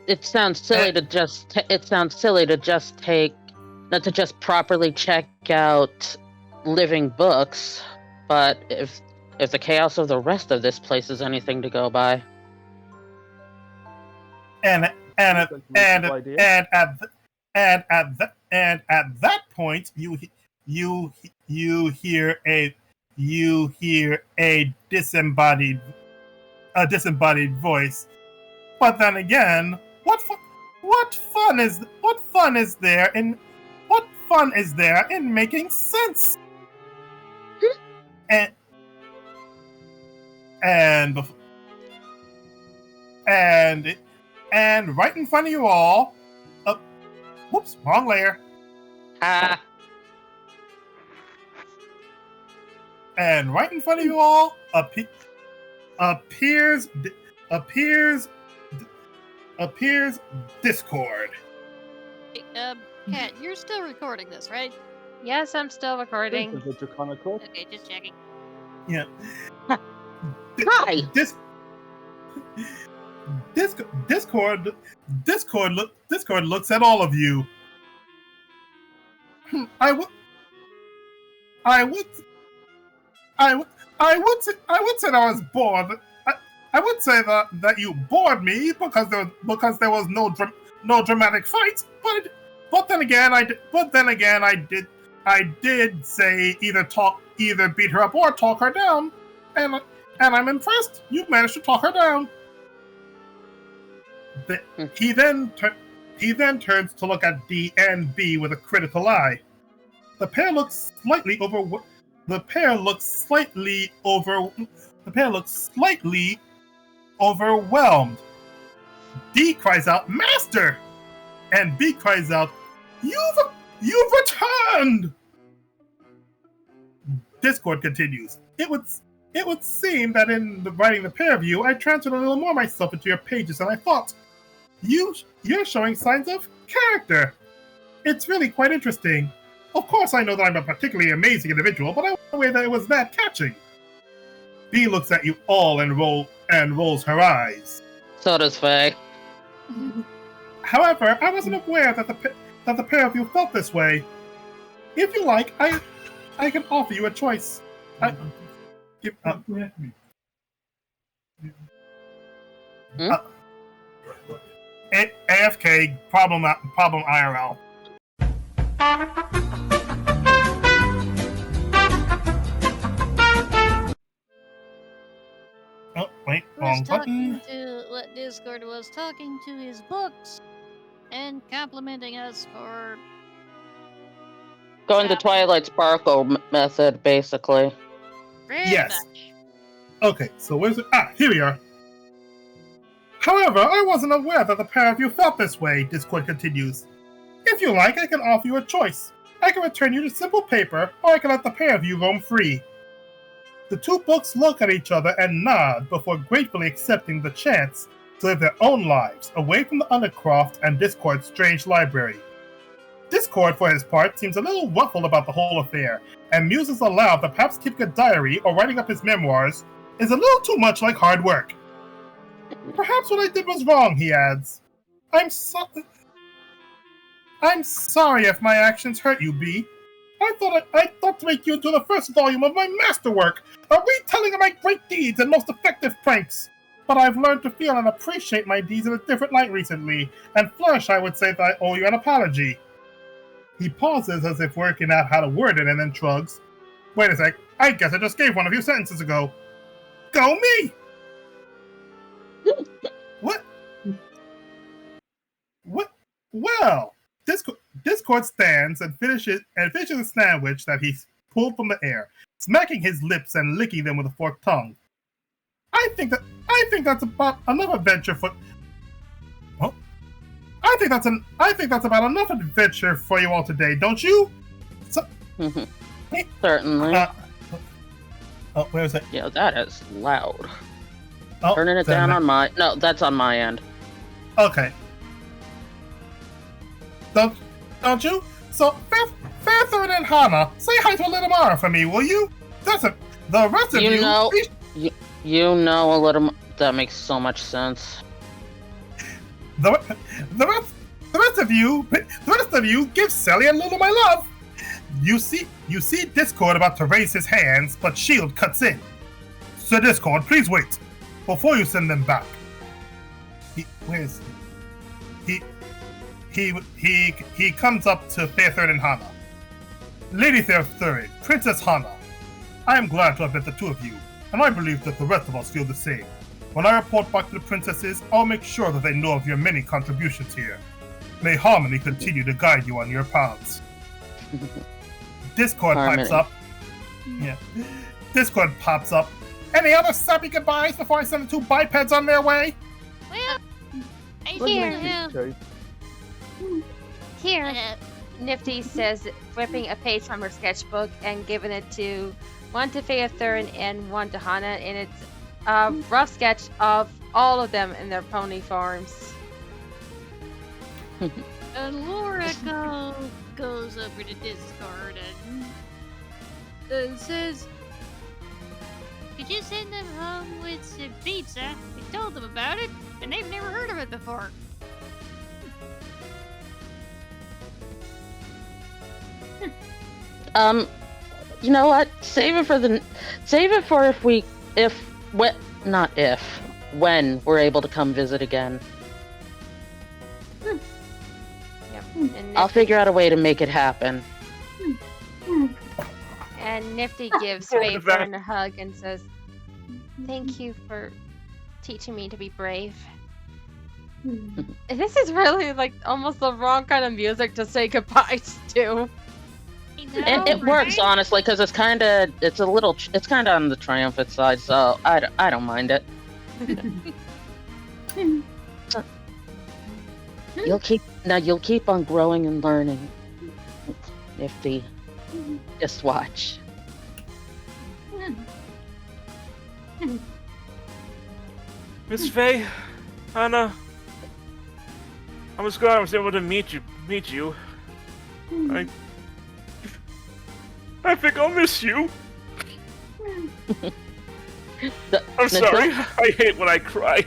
it sounds silly to just. It sounds silly to just not to just properly check out living books, but if the chaos of the rest of this place is anything to go by. And at that point, you hear a disembodied voice. But then again, what fun is there in making sense? And right in front of you all, whoops, wrong layer. And right in front of you all appears Discord. Kat, you're still recording this, right? Yes, I'm still recording. Okay, just checking. Yeah. Hi. Discord looks at all of you. I would say I was bored. I would say that you bored me because there was no dramatic fights. But then again I did say either beat her up or talk her down, and I'm impressed. You managed to talk her down. He then turns to look at D and B with a critical eye. The pair looks slightly overwhelmed. D cries out, "Master!" And B cries out, "You've returned!" Discord continues. It would seem that in writing the pair of you, I transferred a little more myself into your pages than I thought. You're showing signs of character. It's really quite interesting. Of course, I know that I'm a particularly amazing individual, but I wasn't aware that it was that catching. B looks at you all and rolls her eyes. So does Faye. However, I wasn't aware that the pair of you felt this way. If you like, I can offer you a choice. AFK problem IRL. Oh wait, wrong button. Discord was talking to his books and complimenting us for Going the Twilight Sparkle method, basically. Yes. Okay, so where's it? Here we are. However, I wasn't aware that the pair of you felt this way, Discord continues. If you like, I can offer you a choice. I can return you to simple paper, or I can let the pair of you roam free. The two books look at each other and nod before gratefully accepting the chance to live their own lives, away from the Undercroft and Discord's strange library. Discord, for his part, seems a little ruffled about the whole affair, and muses aloud that perhaps keeping a diary or writing up his memoirs is a little too much like hard work. Perhaps what I did was wrong, he adds. I'm sorry if my actions hurt you, B. I thought to make you into the first volume of my masterwork, a retelling of my great deeds and most effective pranks. But I've learned to feel and appreciate my deeds in a different light recently, and Flush, I would say that I owe you an apology. He pauses as if working out how to word it and then shrugs. Wait a sec, I guess I just gave one of you sentences ago. Go me! What? Well, Discord stands and finishes a sandwich that he pulled from the air, smacking his lips and licking them with a forked tongue. I think that's about another venture for. Oh, I think that's about enough adventure for you all today, don't you? Certainly. Oh, where is it? Yeah, that is loud. Oh, Turning it down on my... No, that's on my end. Okay. Don't you? So, Fairthorn and Hana, say hi to little Mara for me, will you? The rest of you... You know a little... That makes so much sense. The rest of you, give Sally and Lulu my love. You see Discord about to raise his hands, but Shield cuts in. So Discord, please wait before you send them back. He comes up to Fairthorn and Hana. Lady Fairthorn, Princess Hana, I am glad to have met the two of you, and I believe that the rest of us feel the same. When I report back to the princesses, I'll make sure that they know of your many contributions here. May Harmony continue to guide you on your paths. Discord pipes up. Yeah. Discord pops up. Any other sappy goodbyes before I send the two bipeds on their way? Well, Here, Nifty says, ripping a page from her sketchbook and giving it to one to Fairthorn and one to Hana, and it's a rough sketch of all of them in their pony forms. And Laura goes over to Discord and says, "Could you send them home with some pizza?" We told them about it, and they've never heard of it before. You know what? Save it for when we're able to come visit again. Yep. And I'll figure out a way to make it happen. And Nifty gives Fairthorn a hug and says, "Thank you for teaching me to be brave." This is really like almost the wrong kind of music to say goodbyes to. It works honestly because it's kind of on the triumphant side, so I don't mind it. You'll keep on growing and learning, Nifty. Just watch. Miss Faye, Hana, I'm just glad I was able to meet you. I think I'll miss you. I'm sorry. I hate when I cry.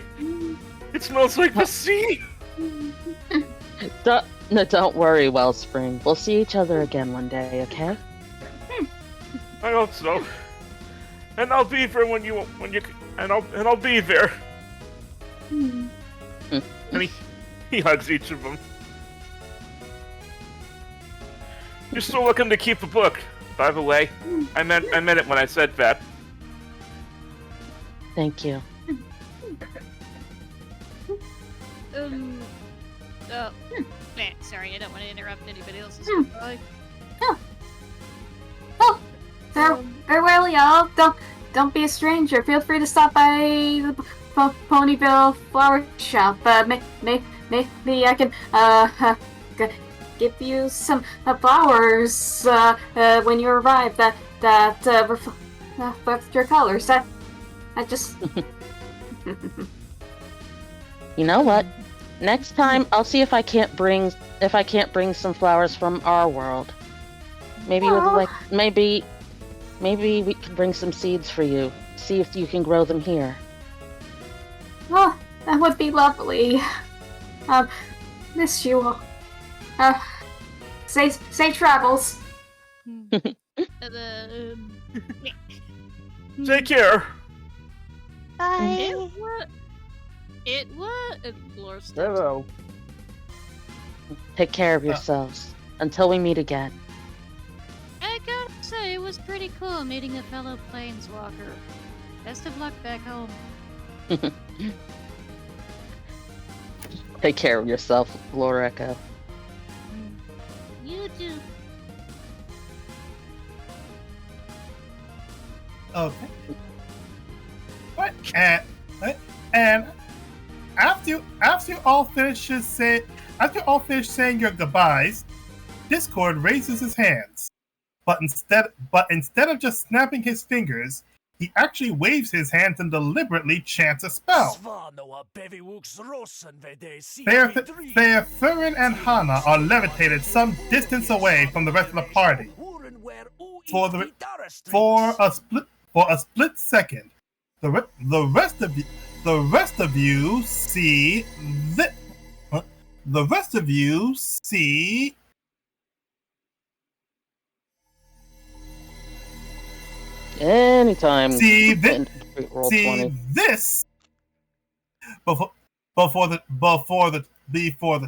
It smells like the sea. Don't worry, Wellspring. We'll see each other again one day, okay? I hope so. And I'll be there and I'll be there. And he hugs each of them. You're still looking to keep the book, by the way. I meant it when I said that. Thank you. Sorry, I don't want to interrupt anybody else's life. Farewell, y'all. Don't be a stranger. Feel free to stop by the Ponyville flower shop. Maybe I can give you some flowers when you arrive that reflect your colors. I just. You know what? Next time, I'll see if I can't bring some flowers from our world. Maybe maybe we can bring some seeds for you. See if you can grow them here. Oh, that would be lovely. Miss you all. Safe travels. Take care. Bye. It was. Hello. Take care of yourselves. Until we meet again. I gotta say, it was pretty cool meeting a fellow planeswalker. Best of luck back home. Take care of yourself, Laura Echo. You too. Okay. And after you all finish after all finish saying your goodbyes, Discord raises his hands. But instead of just snapping his fingers, he actually waves his hands and deliberately chants a spell. Thurin and Hana are levitated some distance away from the rest of the party. For a split second, the rest of you see Anytime. See Roll 20. this before the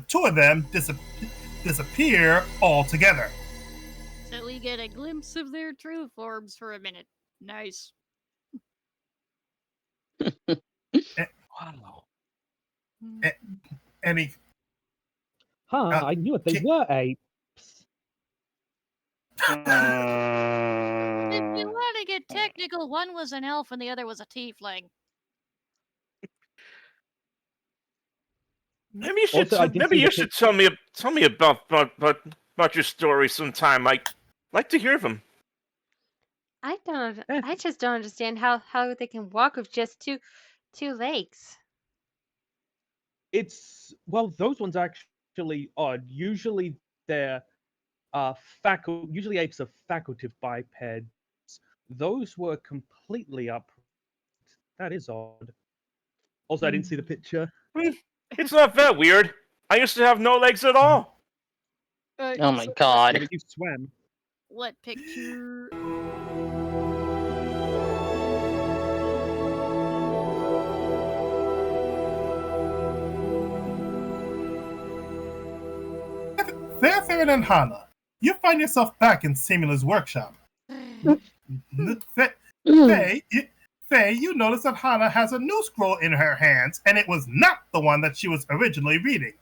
two of them disappear altogether. So we get a glimpse of their true forms for a minute. Nice. Wow. Any I knew it. They were apes. If you want to get technical, one was an elf and the other was a tiefling. Maybe you should. Also, I did Maybe see you the should tell me about your story sometime. I like to hear them. I just don't understand how they can walk with just two legs. Those ones are actually odd. Usually they're usually apes are facultative bipeds. Those were completely upright. That is odd. Also, I didn't see the picture. It's not that weird. I used to have no legs at all. Oh my god. You swam. What picture? Thurin and Hana, you find yourself back in Simula's workshop. Faye, you notice that Hana has a new scroll in her hands, and it was not the one that she was originally reading.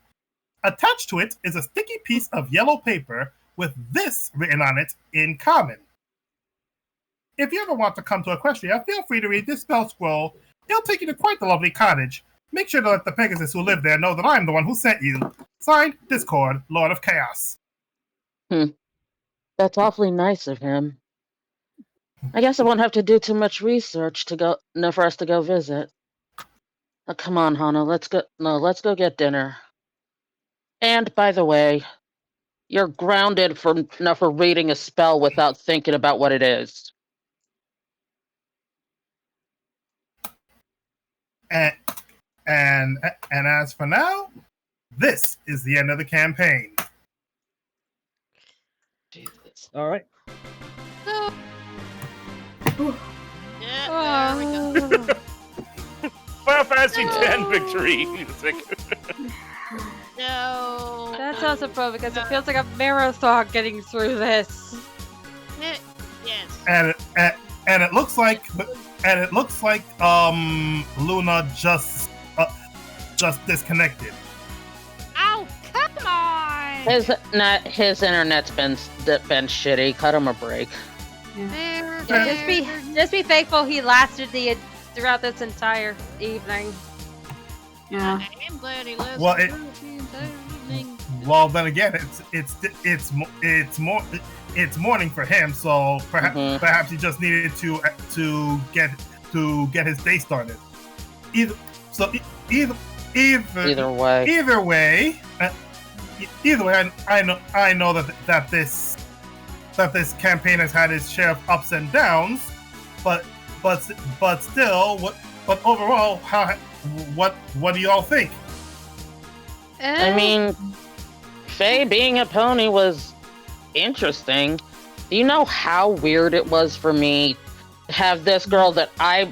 Attached to it is a sticky piece of yellow paper with this written on it in common. If you ever want to come to Equestria, feel free to read this spell scroll. It'll take you to quite the lovely cottage. Make sure to let the Pegasus who live there know that I'm the one who sent you. Signed, Discord, Lord of Chaos. That's awfully nice of him. I guess I won't have to do too much research for us to go visit. Oh, come on, Hana, let's go get dinner. And by the way, you're grounded for reading a spell without thinking about what it is. And as for now, this is the end of the campaign. Jesus. All right. Yeah, there we go. Final Fantasy X victory music. No. That's also pro because it feels like a marathon getting through this. Yes. And it looks like Luna just disconnected. Oh, come on! His internet's been shitty. Cut him a break. Just be thankful he lasted throughout this entire evening. Yeah. I am glad he lasted Well, through the entire evening. Well, then again, it's morning for him, so perhaps he just needed to get his day started. Either way, I know that this campaign has had its share of ups and downs, but still, but overall, what do y'all think? I mean, Faye being a pony was interesting. Do you know how weird it was for me to have this girl that I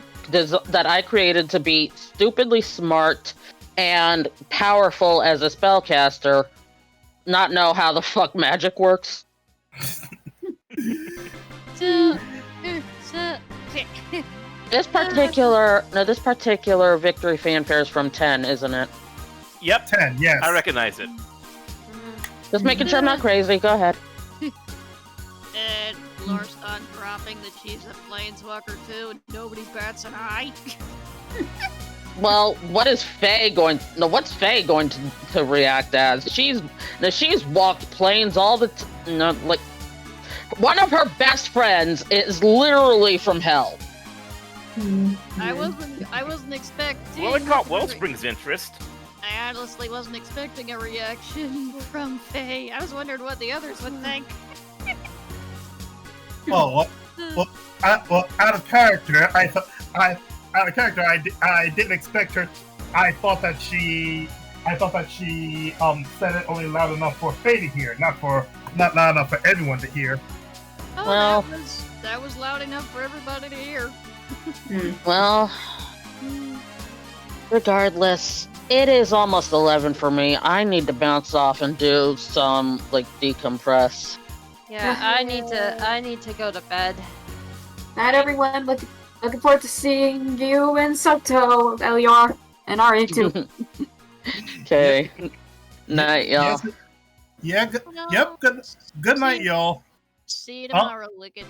created to be stupidly smart and powerful as a spellcaster not know how the fuck magic works? This particular victory fanfare is from 10, isn't it? Yep. 10, yes. I recognize it. Just making sure I'm not crazy. Go ahead. And Larston dropping that she's a planeswalker too, and nobody bats an eye. Well, what is Faye going? No, what's Faye going to react as? She's walked planes all the like. One of her best friends is literally from hell. I wasn't expecting. Well, it caught Wellspring's interest. I honestly wasn't expecting a reaction from Faye. I was wondering what the others would think. Well, out of character, I didn't expect her. I thought that she said it only loud enough for Faye to hear, not loud enough for everyone to hear. Oh, Well- that was loud enough for everybody to hear. Well, regardless, it is almost 11 for me. I need to bounce off and do some decompress. Yeah, I need to go to bed. Night, everyone. Looking forward to seeing you in Soto, Elior, and Ari too. Okay. Night, y'all. Yes. Yeah. Yep. Good night, y'all. See you tomorrow, Wicked.